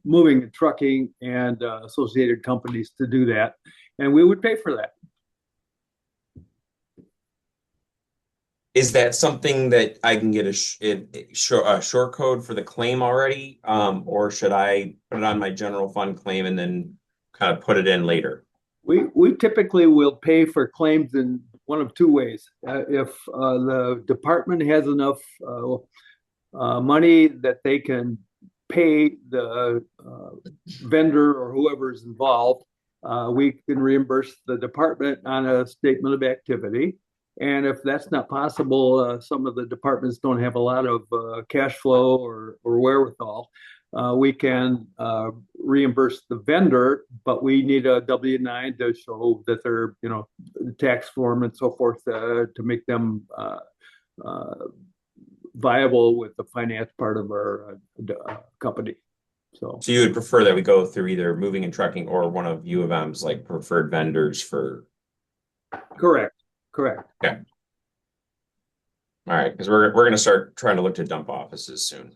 moving and trucking and associated companies to do that. And we would pay for that. Is that something that I can get a short code for the claim already? Or should I put it on my general fund claim and then kind of put it in later? We typically will pay for claims in one of two ways. If the department has enough money that they can pay the vendor or whoever is involved, we can reimburse the department on a statement of activity. And if that's not possible, some of the departments don't have a lot of cash flow or wherewithal. We can reimburse the vendor, but we need a W-9 to show that they're, the tax form and so forth to make them viable with the finance part of our company. So you would prefer that we go through either moving and trucking or one of U of M's like preferred vendors for? Correct. Okay. All right, because we're going to start trying to look to dump offices soon.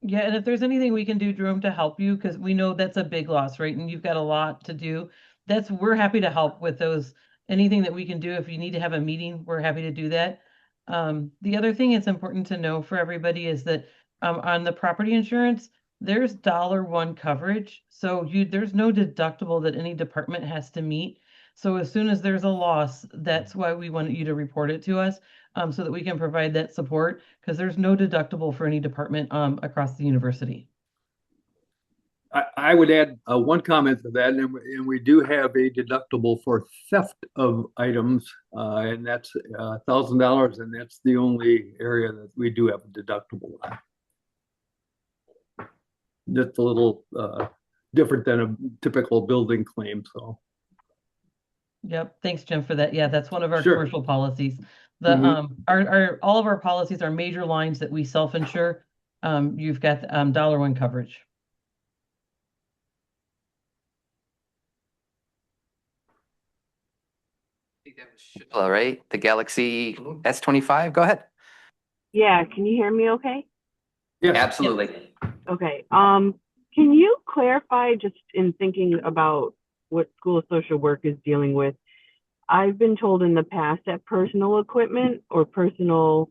Yeah, and if there's anything we can do, Jerome, to help you, because we know that's a big loss, right? And you've got a lot to do. We're happy to help with those. Anything that we can do, if you need to have a meeting, we're happy to do that. The other thing it's important to know for everybody is that on the property insurance, there's $1 coverage. So there's no deductible that any department has to meet. So as soon as there's a loss, that's why we want you to report it to us, so that we can provide that support, because there's no deductible for any department across the university. I would add one comment to that, and we do have a deductible for theft of items, and that's $1,000, and that's the only area that we do have a deductible on. Just a little different than a typical building claim, so. Yep. Thanks, Jim, for that. Yeah, that's one of our Sure. commercial policies. All of our policies are major lines that we self-insure. You've got $1 coverage. All right, the Galaxy S25, go ahead. Yeah, can you hear me okay? Yeah, absolutely. Okay. Can you clarify, just in thinking about what School of Social Work is dealing with? I've been told in the past that personal equipment or personal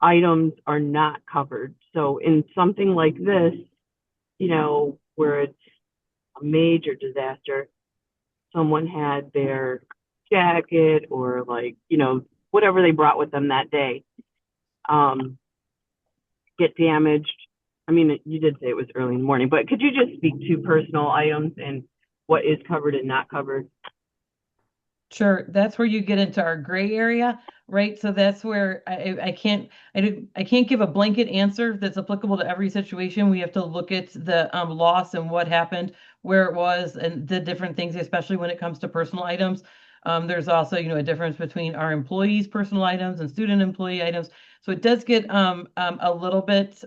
items are not covered. So in something like this, where it's a major disaster, someone had their jacket or whatever they brought with them that day get damaged. I mean, you did say it was early in the morning, but could you just speak to personal items and what is covered and not covered? Sure. That's where you get into our gray area, right? So that's where I can't give a blanket answer that's applicable to every situation. We have to look at the loss and what happened, where it was, and the different things, especially when it comes to personal items. There's also, a difference between our employees' personal items and student employee items. So it does get a little bit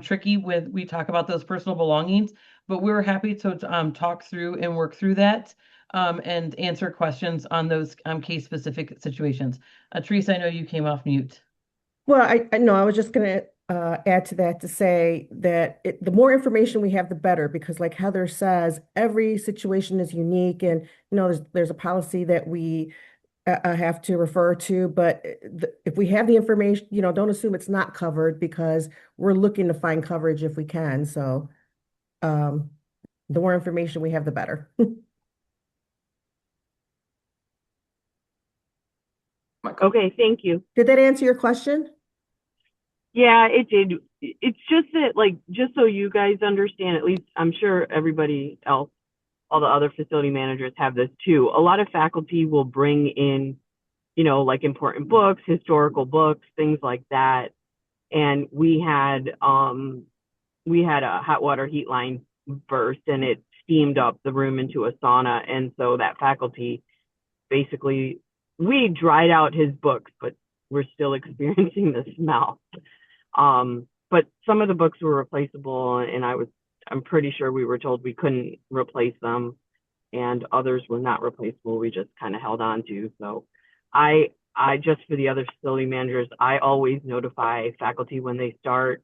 tricky when we talk about those personal belongings, but we're happy to talk through and work through that and answer questions on those case-specific situations. Teresa, I know you came off mute. Well, I know I was just going to add to that to say that the more information we have, the better, because like Heather says, every situation is unique, and there's a policy that we I have to refer to, but if we have the information, don't assume it's not covered because we're looking to find coverage if we can. So the more information we have, the better. Okay, thank you. Did that answer your question? Yeah, it did. It's just that, like, just so you guys understand, at least I'm sure everybody else, all the other facility managers have this too. A lot of faculty will bring in, like important books, historical books, things like that. And we had a hot water heat line burst and it steamed up the room into a sauna. And so that faculty basically, we dried out his books, but we're still experiencing the smell. But some of the books were replaceable, and I'm pretty sure we were told we couldn't replace them, and others were not replaceable. We just kind of held on to. So I just, for the other facility managers, I always notify faculty when they start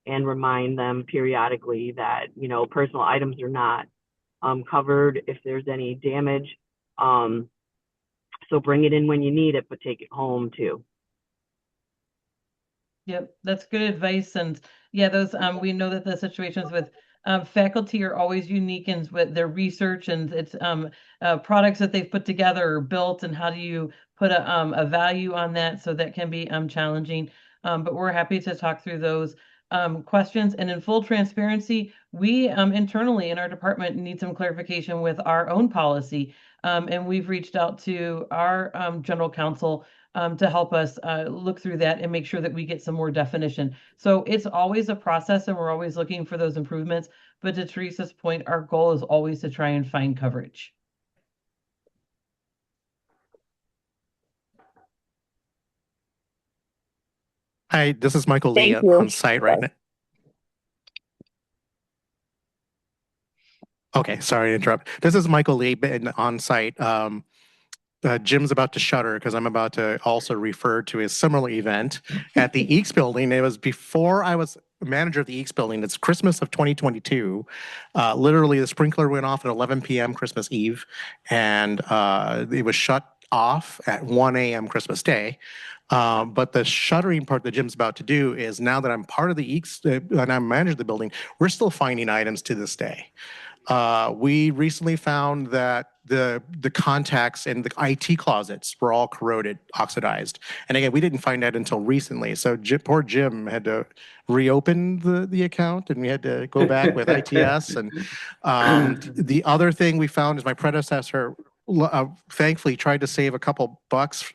and remind them periodically that, personal items are not covered if there's any damage. So bring it in when you need it, but take it home too. Yep, that's good advice. And yeah, those we know that the situations with faculty are always unique in with their research and it's products that they've put together or built, and how do you put a value on that? So that can be challenging. But we're happy to talk through those questions. And in full transparency, we internally in our department need some clarification with our own policy. And we've reached out to our general counsel to help us look through that and make sure that we get some more definition. So it's always a process and we're always looking for those improvements. But to Teresa's point, our goal is always to try and find coverage. Hi, this is Michael Lee on site right now. Okay, sorry to interrupt. This is Michael Lee on site. Jim's about to shutter because I'm about to also refer to a similar event at the Eeks building. It was before I was manager of the Eeks building. It's Christmas of 2022. Literally, the sprinkler went off at 11 p.m. Christmas Eve, and it was shut off at 1 a.m. Christmas Day. But the shuttering part that Jim's about to do is, now that I'm part of the Eeks and I'm manager of the building, we're still finding items to this day. We recently found that the contacts in the IT closets were all corroded, oxidized. And again, we didn't find that until recently. So poor Jim had to reopen the account, and we had to go back with ITS. And the other thing we found is my predecessor thankfully tried to save a couple bucks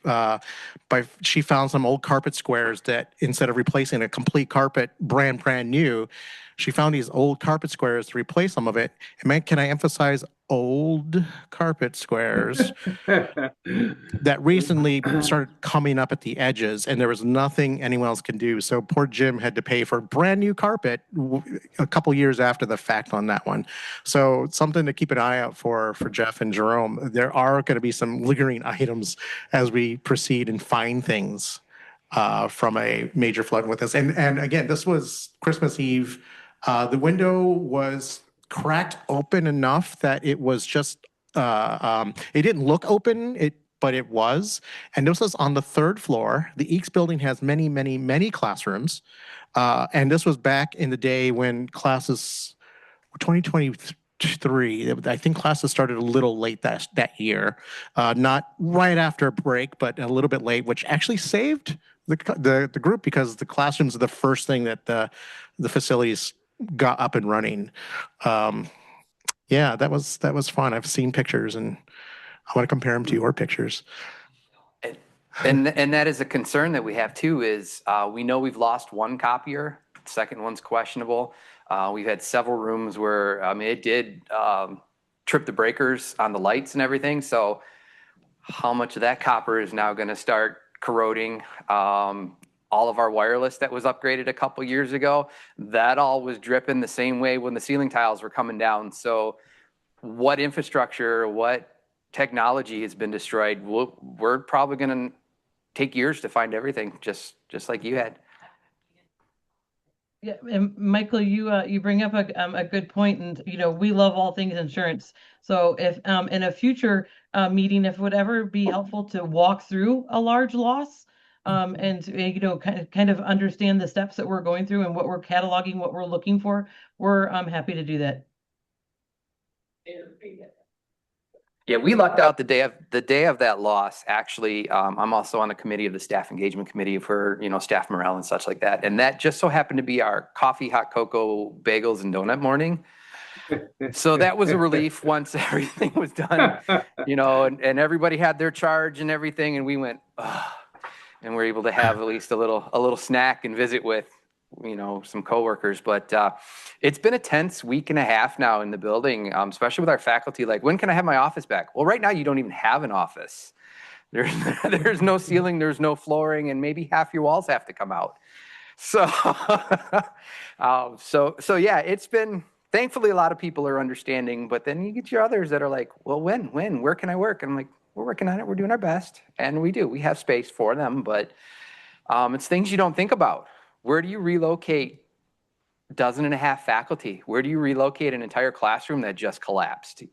she found some old carpet squares that, instead of replacing a complete carpet brand new, she found these old carpet squares to replace some of it. And man, can I emphasize old carpet squares that recently started coming up at the edges, and there was nothing anyone else can do. So poor Jim had to pay for brand new carpet a couple years after the fact on that one. So something to keep an eye out for Jeff and Jerome. There are going to be some lingering items as we proceed and find things from a major flood with this. And again, this was Christmas Eve. The window was cracked open enough that it was just, it didn't look open, but it was. And this was on the 3rd floor. The Eeks building has many, many, many classrooms. And this was back in the day when classes, 2023, I think classes started a little late that year. Not right after break, but a little bit late, which actually saved the group, because the classrooms are the first thing that the facilities got up and running. Yeah, that was fun. I've seen pictures, and I want to compare them to your pictures. And that is a concern that we have too, is we know we've lost one copier. The second one's questionable. We've had several rooms where, it did trip the breakers on the lights and everything. So how much of that copper is now going to start corroding? All of our wireless that was upgraded a couple years ago, that all was dripping the same way when the ceiling tiles were coming down. So what infrastructure, what technology has been destroyed? We're probably going to take years to find everything, just like you had. Yeah, and Michael, you bring up a good point, and we love all things insurance. So if in a future meeting, if it would ever be helpful to walk through a large loss, and kind of understand the steps that we're going through and what we're cataloging, what we're looking for, we're happy to do that. Yeah, we lucked out the day of that loss. Actually, I'm also on the committee of the staff engagement committee for staff morale and such like that. And that just so happened to be our coffee, hot cocoa, bagels, and donut morning. So that was a relief once everything was done, and everybody had their charge and everything, and we went, oh, and we're able to have at least a little snack and visit with some coworkers. But it's been a tense week and a half now in the building, especially with our faculty. Like, when can I have my office back? Well, right now you don't even have an office. There's no ceiling, there's no flooring, and maybe half your walls have to come out. So, so yeah, it's been, thankfully a lot of people are understanding, but then you get your others that are like, well, where can I work? And I'm like, we're working on it. We're doing our best. And we have space for them, but it's things you don't think about. Where do you relocate a dozen and a half faculty? Where do you relocate an entire classroom that just collapsed?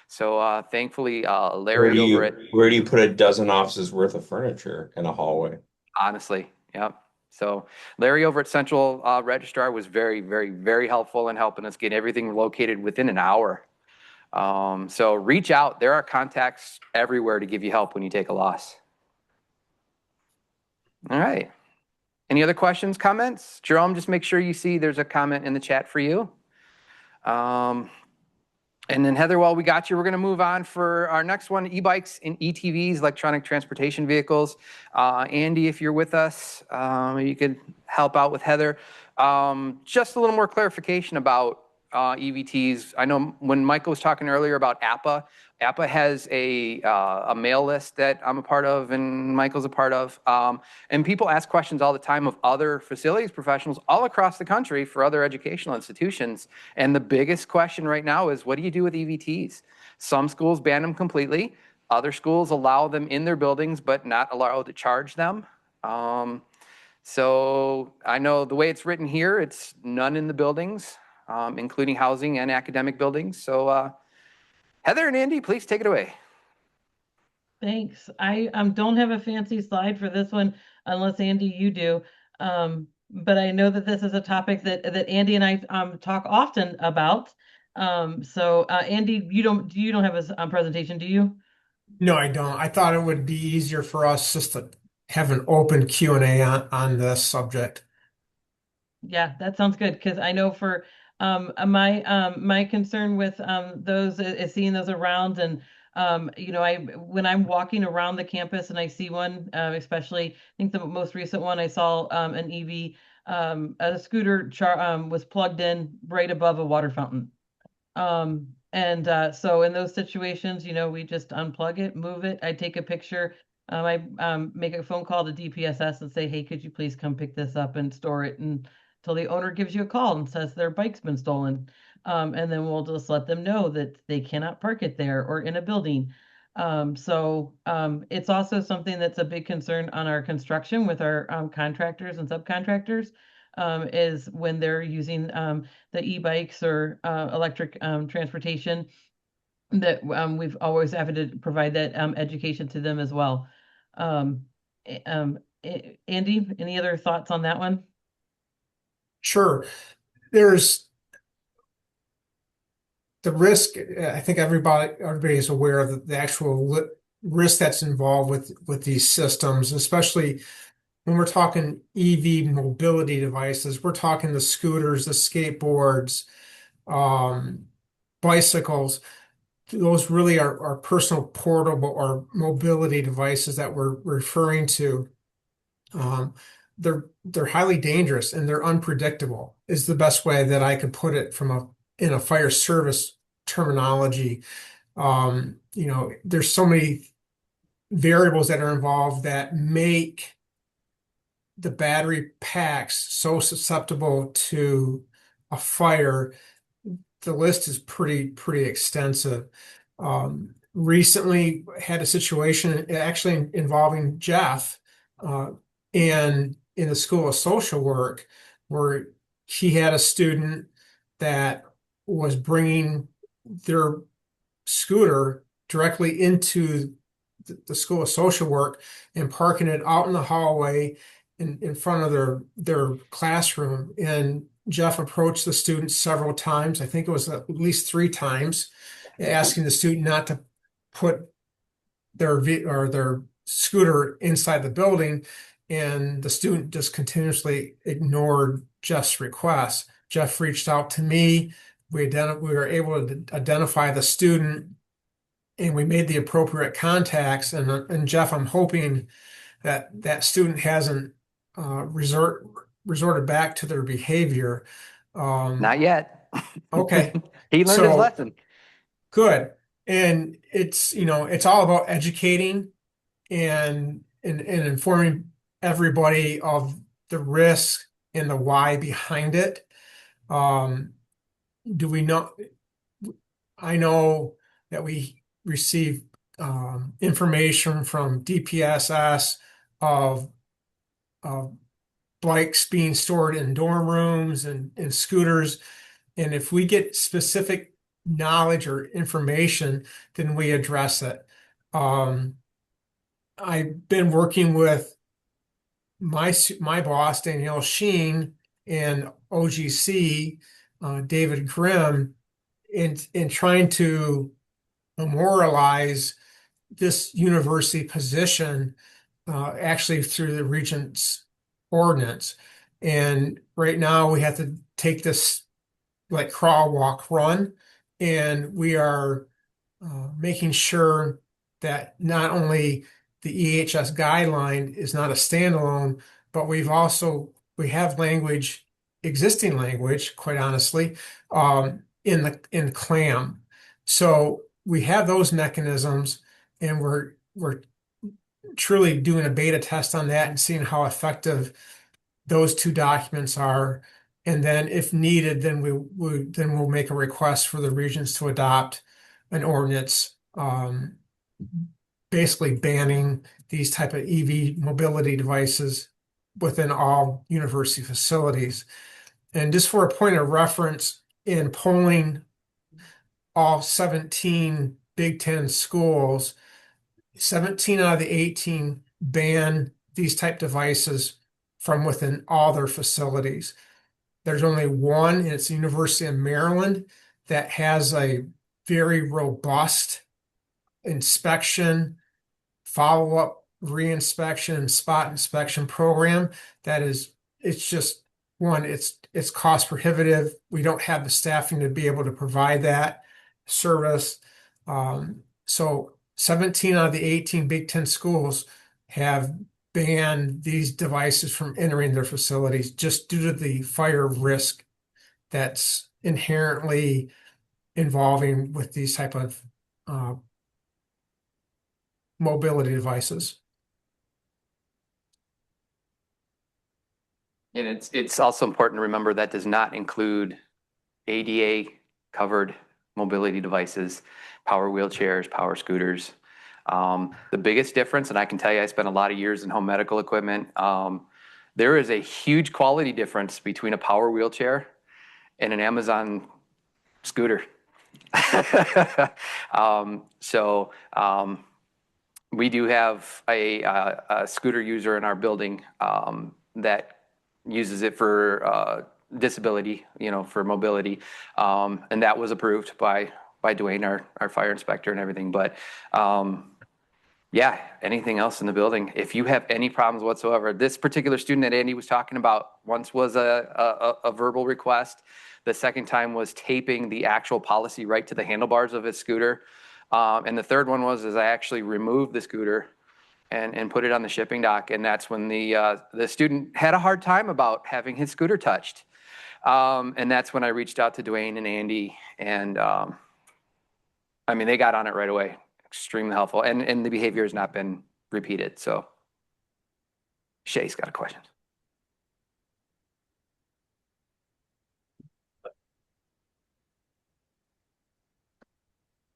So thankfully, Larry over at where do you put a dozen offices worth of furniture in a hallway? Honestly, yep. So Larry over at Central Registrar was very, very, very helpful in helping us get everything located within an hour. So reach out. There are contacts everywhere to give you help when you take a loss. All right. Any other questions, comments? Jerome, just make sure you see there's a comment in the chat for you. And then Heather, while we got you, we're going to move on for our next one, e-bikes and ETVs, electronic transportation vehicles. Andy, if you're with us, you could help out with Heather. Just a little more clarification about EVTs. I know when Michael was talking earlier about APA has a mail list that I'm a part of and Michael's a part of. And people ask questions all the time of other facilities professionals all across the country for other educational institutions. And the biggest question right now is, what do you do with EVTs? Some schools ban them completely. Other schools allow them in their buildings, but not allowed to charge them. So I know the way it's written here, it's none in the buildings, including housing and academic buildings. So Heather and Andy, please take it away. Thanks. I don't have a fancy slide for this one, unless Andy, you do. But I know that this is a topic that Andy and I talk often about. So Andy, you don't have a presentation, do you? No, I don't. I thought it would be easier for us just to have an open Q&A on this subject. Yeah, that sounds good, because I know for my concern with those is seeing those around, and when I'm walking around the campus and I see one, especially I think the most recent one I saw, an EV, a scooter was plugged in right above a water fountain. So in those situations, we just unplug it, move it. I take a picture. I make a phone call to DPSS and say, hey, could you please come pick this up and store it until the owner gives you a call and says their bike's been stolen. And then we'll just let them know that they cannot park it there or in a building. So it's also something that's a big concern on our construction with our contractors and subcontractors, is when they're using the e-bikes or electric transportation, that we've always had to provide that education to them as well. Andy, any other thoughts on that one? Sure. There's the risk. I think everybody is aware of the actual risk that's involved with these systems, especially when we're talking EV mobility devices. We're talking the scooters, the skateboards, bicycles. Those really are personal portable or mobility devices that we're referring to. They're highly dangerous and they're unpredictable, is the best way that I could put it in a fire service terminology. There's so many variables that are involved that make the battery packs so susceptible to a fire. The list is pretty extensive. Recently had a situation actually involving Jeff, and in the School of Social Work, where he had a student that was bringing their scooter directly into the School of Social Work and parking it out in the hallway in front of their classroom. And Jeff approached the student several times. I think it was at least 3 times, asking the student not to put their scooter inside the building. And the student just continuously ignored Jeff's request. Jeff reached out to me. We were able to identify the student, and we made the appropriate contacts. And Jeff, I'm hoping that student hasn't resorted back to their behavior. Not yet. Okay. He learned his lesson. Good. And it's all about educating and informing everybody of the risk and the why behind it. Do we know? I know that we receive information from DPSS of bikes being stored in dorm rooms and scooters. And if we get specific knowledge or information, then we address it. I've been working with my boss, Danielle Sheen, and OGC, David Grimm, in trying to memorialize this university position, actually through the Regent's ordinance. And right now we have to take this like crawl, walk, run, and we are making sure that not only the EHS guideline is not a standalone, but we have language, existing language, quite honestly, in CLAM. So we have those mechanisms, and we're truly doing a beta test on that and seeing how effective those 2 documents are. And then if needed, then we'll make a request for the regions to adopt an ordinance, basically banning these type of EV mobility devices within all university facilities. And just for a point of reference, in polling all 17 Big Ten schools, 17 out of the 18 ban these type devices from within all their facilities. There's only one, and it's the University of Maryland, that has a very robust inspection, follow-up reinspection, and spot inspection program. It's cost prohibitive. We don't have the staffing to be able to provide that service. So 17 out of the 18 Big Ten schools have banned these devices from entering their facilities just due to the fire risk that's inherently involving with these type of mobility devices. And it's also important to remember that does not include ADA covered mobility devices, power wheelchairs, power scooters. The biggest difference, and I can tell you I spent a lot of years in home medical equipment, there is a huge quality difference between a power wheelchair and an Amazon scooter. We do have a scooter user in our building that uses it for disability, for mobility. And that was approved by Dwayne, our fire inspector and everything. But yeah, anything else in the building, if you have any problems whatsoever, this particular student that Andy was talking about once was a verbal request. The second time was taping the actual policy right to the handlebars of his scooter. And the third one was I actually removed the scooter and put it on the shipping dock. And that's when the student had a hard time about having his scooter touched. And that's when I reached out to Dwayne and Andy, and they got on it right away. Extremely helpful. And the behavior has not been repeated. So Shay's got a question.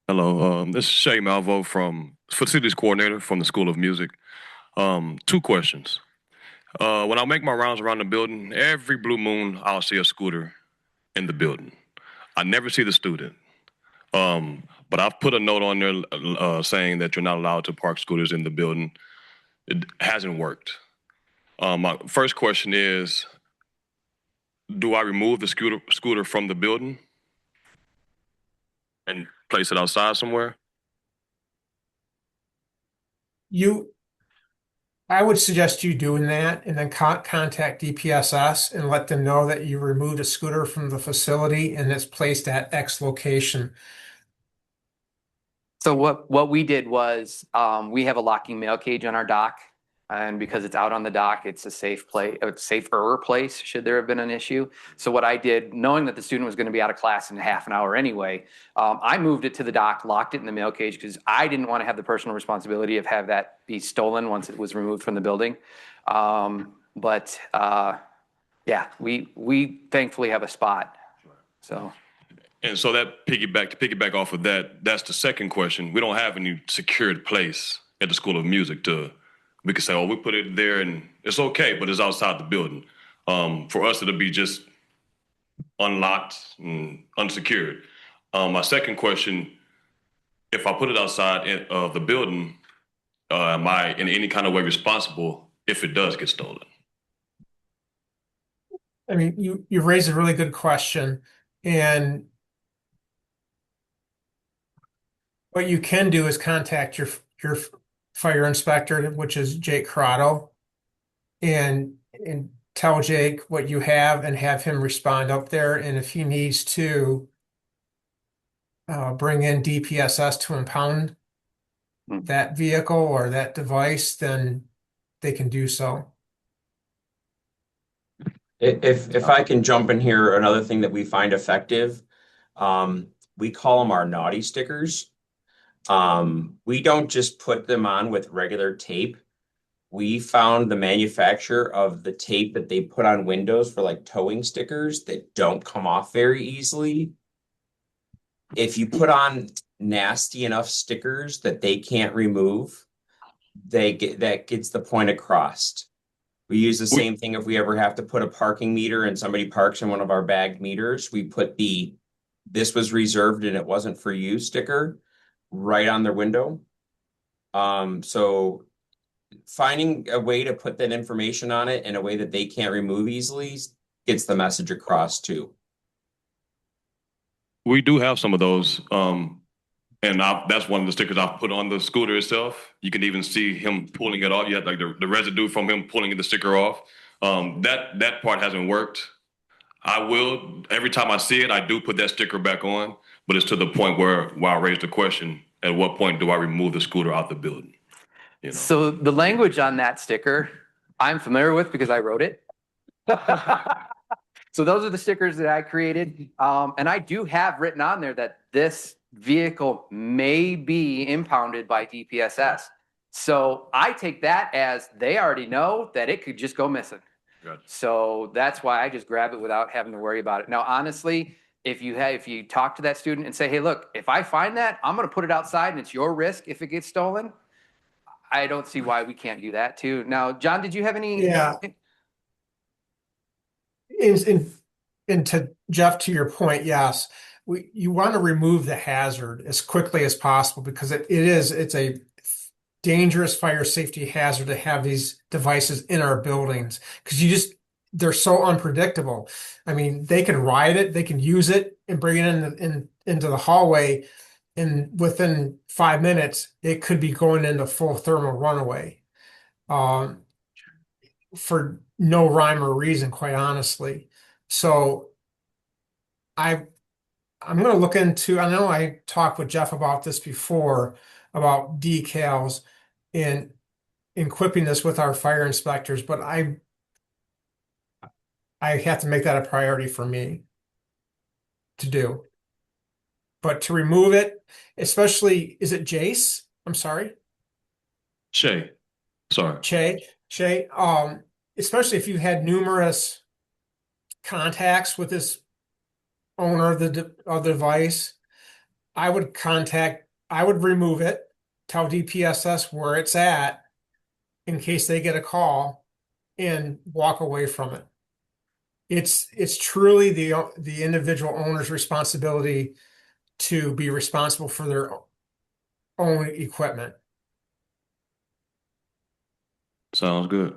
Hello, this is Shay Malvo, from Facilities Coordinator from the School of Music. 2 questions. When I make my rounds around the building, every blue moon, I'll see a scooter in the building. I never see the student. But I've put a note on there saying that you're not allowed to park scooters in the building. It hasn't worked. My first question is, do I remove the scooter from the building and place it outside somewhere? I would suggest you doing that and then contact DPSS and let them know that you removed a scooter from the facility and it's placed at X location. So what we did was, we have a locking mail cage on our dock. And because it's out on the dock, it's a safer place should there have been an issue. So what I did, knowing that the student was going to be out of class in half an hour anyway, I moved it to the dock, locked it in the mail cage because I didn't want to have the personal responsibility of have that be stolen once it was removed from the building. Yeah, we thankfully have a spot. So. And so that piggyback off of that, that's the second question. We don't have any secured place at the School of Music we could say, oh, we put it there and it's okay, but it's outside the building. For us, it'll be just unlocked and unsecured. My second question, if I put it outside of the building, am I in any kind of way responsible if it does get stolen? I mean, you raised a really good question. And what you can do is contact your fire inspector, which is Jake Corrado, and tell Jake what you have and have him respond up there. And if he needs to bring in DPSS to impound that vehicle or that device, then they can do so. If I can jump in here, another thing that we find effective, we call them our naughty stickers. We don't just put them on with regular tape. We found the manufacturer of the tape that they put on windows for like towing stickers that don't come off very easily. If you put on nasty enough stickers that they can't remove, that gets the point across. We use the same thing if we ever have to put a parking meter and somebody parks in one of our bagged meters. We put this was reserved and it wasn't for you sticker right on their window. So finding a way to put that information on it in a way that they can't remove easily gets the message across too. We do have some of those. And that's one of the stickers I've put on the scooter itself. You can even see him pulling it off. You have like the residue from him pulling the sticker off. That part hasn't worked. Every time I see it, I do put that sticker back on, but it's to the point where I raised the question, at what point do I remove the scooter out the building? You know? So the language on that sticker, I'm familiar with because I wrote it. So those are the stickers that I created. And I do have written on there that this vehicle may be impounded by DPSS. So I take that as they already know that it could just go missing. Gotcha. So that's why I just grab it without having to worry about it. Now, honestly, if you talk to that student and say, hey, look, if I find that, I'm going to put it outside and it's your risk if it gets stolen. I don't see why we can't do that too. Now, John, did you have any? Yeah. And to Jeff, to your point, yes, you want to remove the hazard as quickly as possible because it's a dangerous fire safety hazard to have these devices in our buildings because they're so unpredictable. I mean, they can ride it, they can use it and bring it into the hallway, and within 5 minutes, it could be going into full thermal runaway for no rhyme or reason, quite honestly. So I'm going to look into, I know I talked with Jeff about this before, about decals and equipping this with our fire inspectors, but I have to make that a priority for me to do. But to remove it, especially, is it Jace? I'm sorry. Shay. Sorry. Shay. Especially if you had numerous contacts with this owner of the device, I would remove it, tell DPSS where it's at in case they get a call, and walk away from it. It's truly the individual owner's responsibility to be responsible for their own equipment. Sounds good.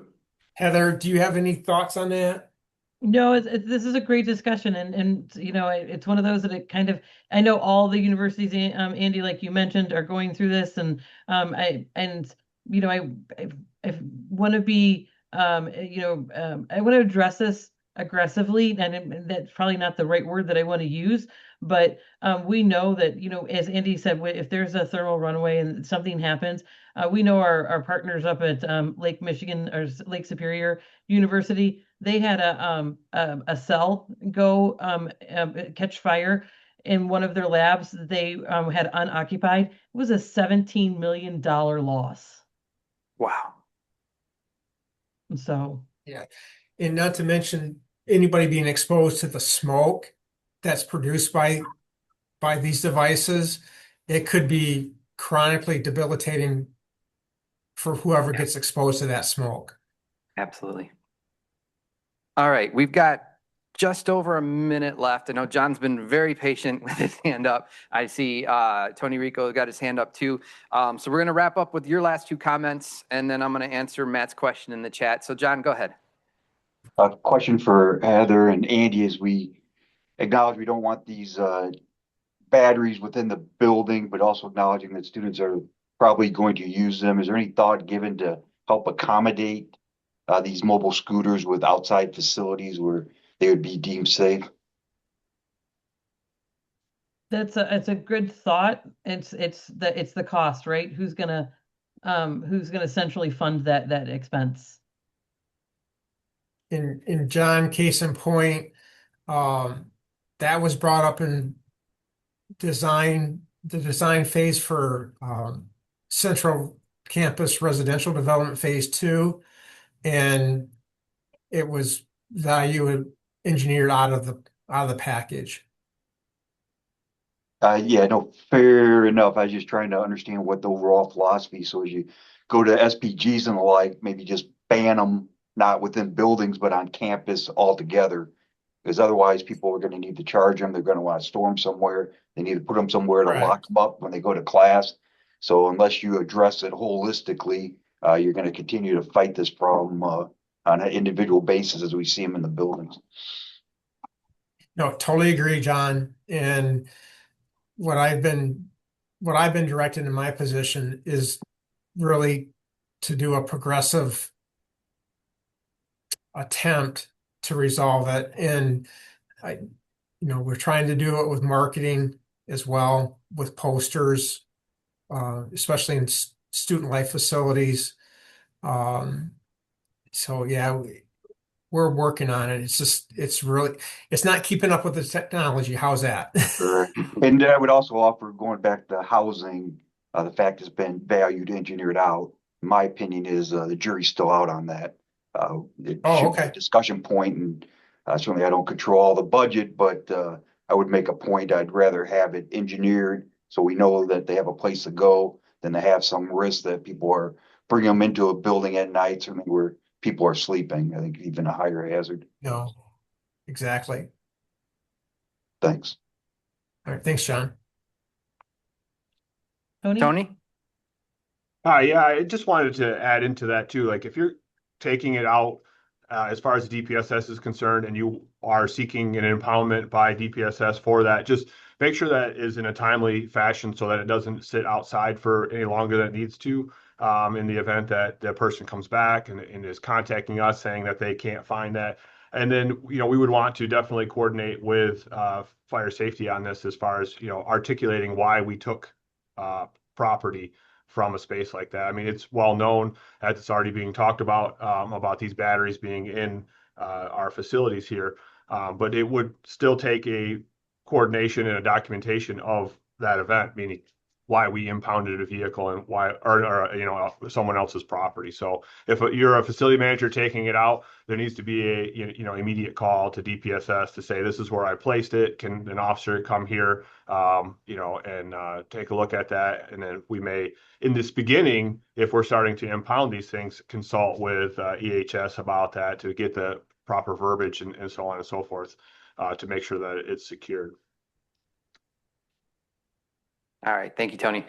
Heather, do you have any thoughts on that? No, this is a great discussion, and you know, it's one of those that it kind of, I know all the universities, Andy, like you mentioned, are going through this, and you know, I want to be, I want to address this aggressively, and that's probably not the right word that I want to use, but we know that, you know, as Andy said, if there's a thermal runaway and something happens, we know our partners up at Lake Michigan or Lake Superior University, they had a cell go catch fire in one of their labs that they had unoccupied. It was a $17 million loss. Wow. So Yeah. And not to mention anybody being exposed to the smoke that's produced by these devices, it could be chronically debilitating for whoever gets exposed to that smoke. Absolutely. All right, we've got just over a minute left. I know John's been very patient with his hand up. I see Tony Rico got his hand up too. So we're going to wrap up with your last two comments, and then I'm going to answer Matt's question in the chat. So John, go ahead. A question for Heather and Andy as we acknowledge we don't want these batteries within the building, but also acknowledging that students are probably going to use them. Is there any thought given to help accommodate these mobile scooters with outside facilities where they would be deemed safe? it's a good thought. It's the cost, right? Who's gonna centrally fund that expense? In John, case in point, that was brought up in the design phase for Central Campus Residential Development Phase 2, and it was value engineered out of the package. Yeah, no, fair enough. I was just trying to understand what the overall philosophy. So as you go to SPGs and the like, maybe just ban them, not within buildings, but on campus altogether. Because otherwise people are going to need to charge them. They're going to want to store them somewhere. They need to put them somewhere to lock them up when they go to class. So unless you address it holistically, you're going to continue to fight this problem on an individual basis as we see them in the buildings. No, totally agree, John. And what I've been directed in my position is really to do a progressive attempt to resolve it. And we're trying to do it with marketing as well, with posters, especially in student life facilities. So yeah, we're working on it. It's not keeping up with the technology. How's that? Sure. And I would also offer, going back to housing, the fact it's been valued engineered out. My opinion is the jury's still out on that. It should be a discussion point, and certainly I don't control all the budget, but I would make a point. I'd rather have it engineered so we know that they have a place to go than to have some risk that people are bringing them into a building at night, certainly where people are sleeping. I think even a higher hazard. No, exactly. Thanks. All right. Thanks, John. Tony? Yeah, I just wanted to add into that too. Like if you're taking it out as far as DPSS is concerned and you are seeking an impoundment by DPSS for that, just make sure that is in a timely fashion so that it doesn't sit outside for any longer than it needs to. In the event that the person comes back and is contacting us saying that they can't find that. And then, we would want to definitely coordinate with fire safety on this as far as, articulating why we took property from a space like that. I mean, it's well known, as it's already being talked about these batteries being in our facilities here. But it would still take a coordination and a documentation of that event, meaning why we impounded a vehicle and why, or you know, someone else's property. So if you're a facility manager taking it out, there needs to be a, you know, immediate call to DPSS to say, this is where I placed it. Can an officer come here, you know, and take a look at that? And then we may, in this beginning, if we're starting to impound these things, consult with EHS about that to get the proper verbiage and so on and so forth to make sure that it's secured. All right, thank you, Tony.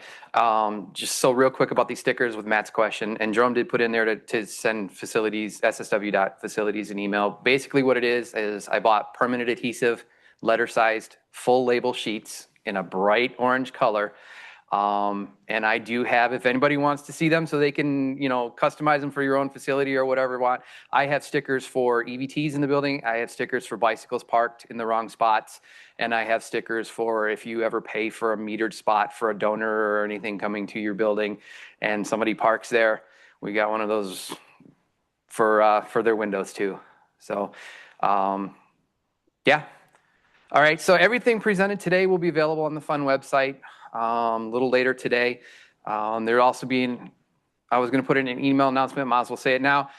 Just so real quick about these stickers with Matt's question, and Jerome did put in there to send facilities, ssw.facilities an email. Basically what it is I bought permanent adhesive, letter-sized, full label sheets in a bright orange color. And I do have, if anybody wants to see them so they can, you know, customize them for your own facility or whatever you want. I have stickers for EVTs in the building. I have stickers for bicycles parked in the wrong spots. And I have stickers for if you ever pay for a metered spot for a donor or anything coming to your building and somebody parks there. We got one of those for their windows too. So, yeah. All right. So everything presented today will be available on the Fund website. A little later today. There also being, I was going to put in an email announcement, might as well say it now.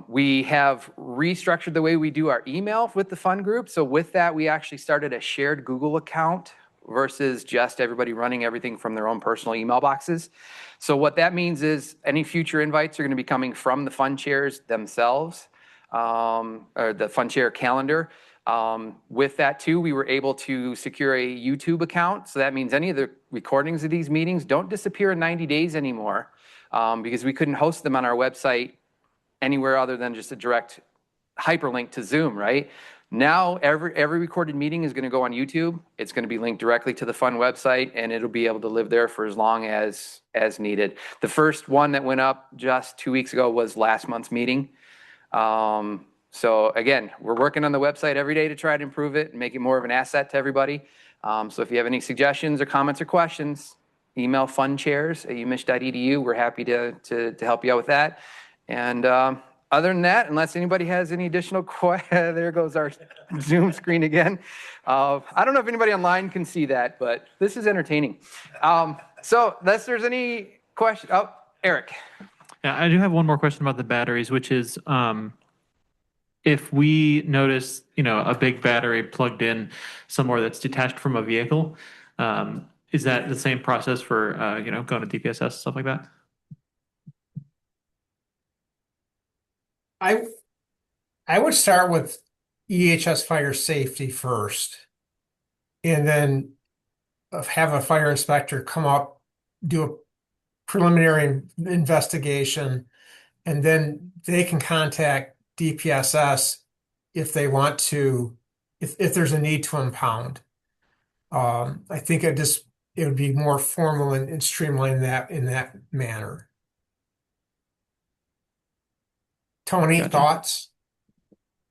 We have restructured the way we do our email with the Fund group. So with that, we actually started a shared Google account versus just everybody running everything from their own personal email boxes. So what that means is any future invites are going to be coming from the Fund chairs themselves, or the Fund chair calendar. With that too, we were able to secure a YouTube account. So that means any of the recordings of these meetings don't disappear in 90 days anymore, because we couldn't host them on our website anywhere other than just a direct hyperlink to Zoom, right? Now, every recorded meeting is going to go on YouTube. It's going to be linked directly to the Fund website, and it'll be able to live there for as long as needed. The first one that went up just 2 weeks ago was last month's meeting. So again, we're working on the website every day to try to improve it and make it more of an asset to everybody. So if you have any suggestions or comments or questions, email fundchairs@umich.edu. We're happy to help you out with that. And other than that, unless anybody has any additional questions, there goes our Zoom screen again. I don't know if anybody online can see that, but this is entertaining. So unless there's any question, oh, Eric. Yeah, I do have one more question about the batteries, which is, if we notice, you know, a big battery plugged in somewhere that's detached from a vehicle, is that the same process for, you know, going to DPSS, stuff like that? I would start with EHS fire safety first, and then have a fire inspector come up, do a preliminary investigation, and then they can contact DPSS if they want to, if there's a need to impound. I think it would be more formal and streamline that in that manner. Tony, thoughts?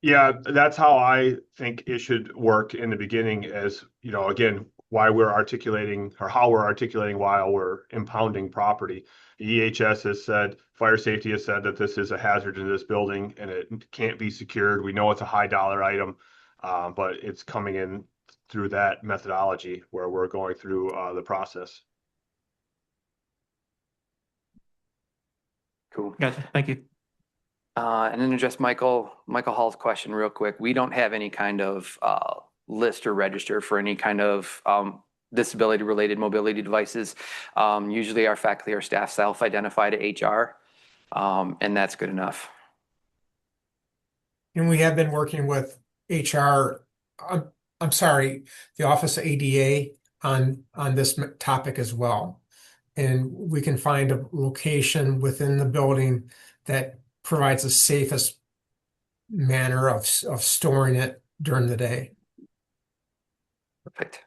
Yeah, that's how I think it should work in the beginning, as, you know, again, why we're articulating or how we're articulating while we're impounding property. The EHS has said, fire safety has said that this is a hazard in this building and it can't be secured. We know it's a high dollar item, but it's coming in through that methodology where we're going through the process. Cool. Gotcha. Thank you. And then address Michael Hall's question real quick. We don't have any kind of list or register for any kind of disability related mobility devices. Usually our faculty or staff self-identify to HR, and that's good enough. And we have been working with HR, I'm sorry, the Office of ADA on this topic as well. And we can find a location within the building that provides the safest manner of storing it during the day. Perfect.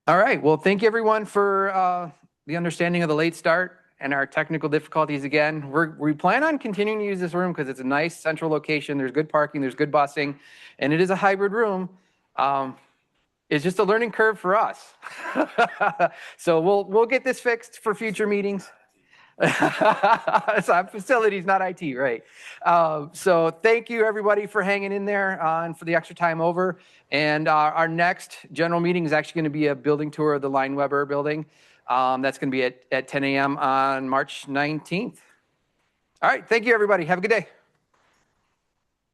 All right. Well, thank you everyone for the understanding of the late start and our technical difficulties again. We plan on continuing to use this room because it's a nice central location. There's good parking, there's good busing, and it is a hybrid room. It's just a learning curve for us. So we'll get this fixed for future meetings. So facilities, not IT, right? So thank you everybody for hanging in there and for the extra time over. And our next general meeting is actually going to be a building tour of the Lineweber building. That's going to be at 10 a.m. on March 19th. All right, thank you everybody. Have a good day.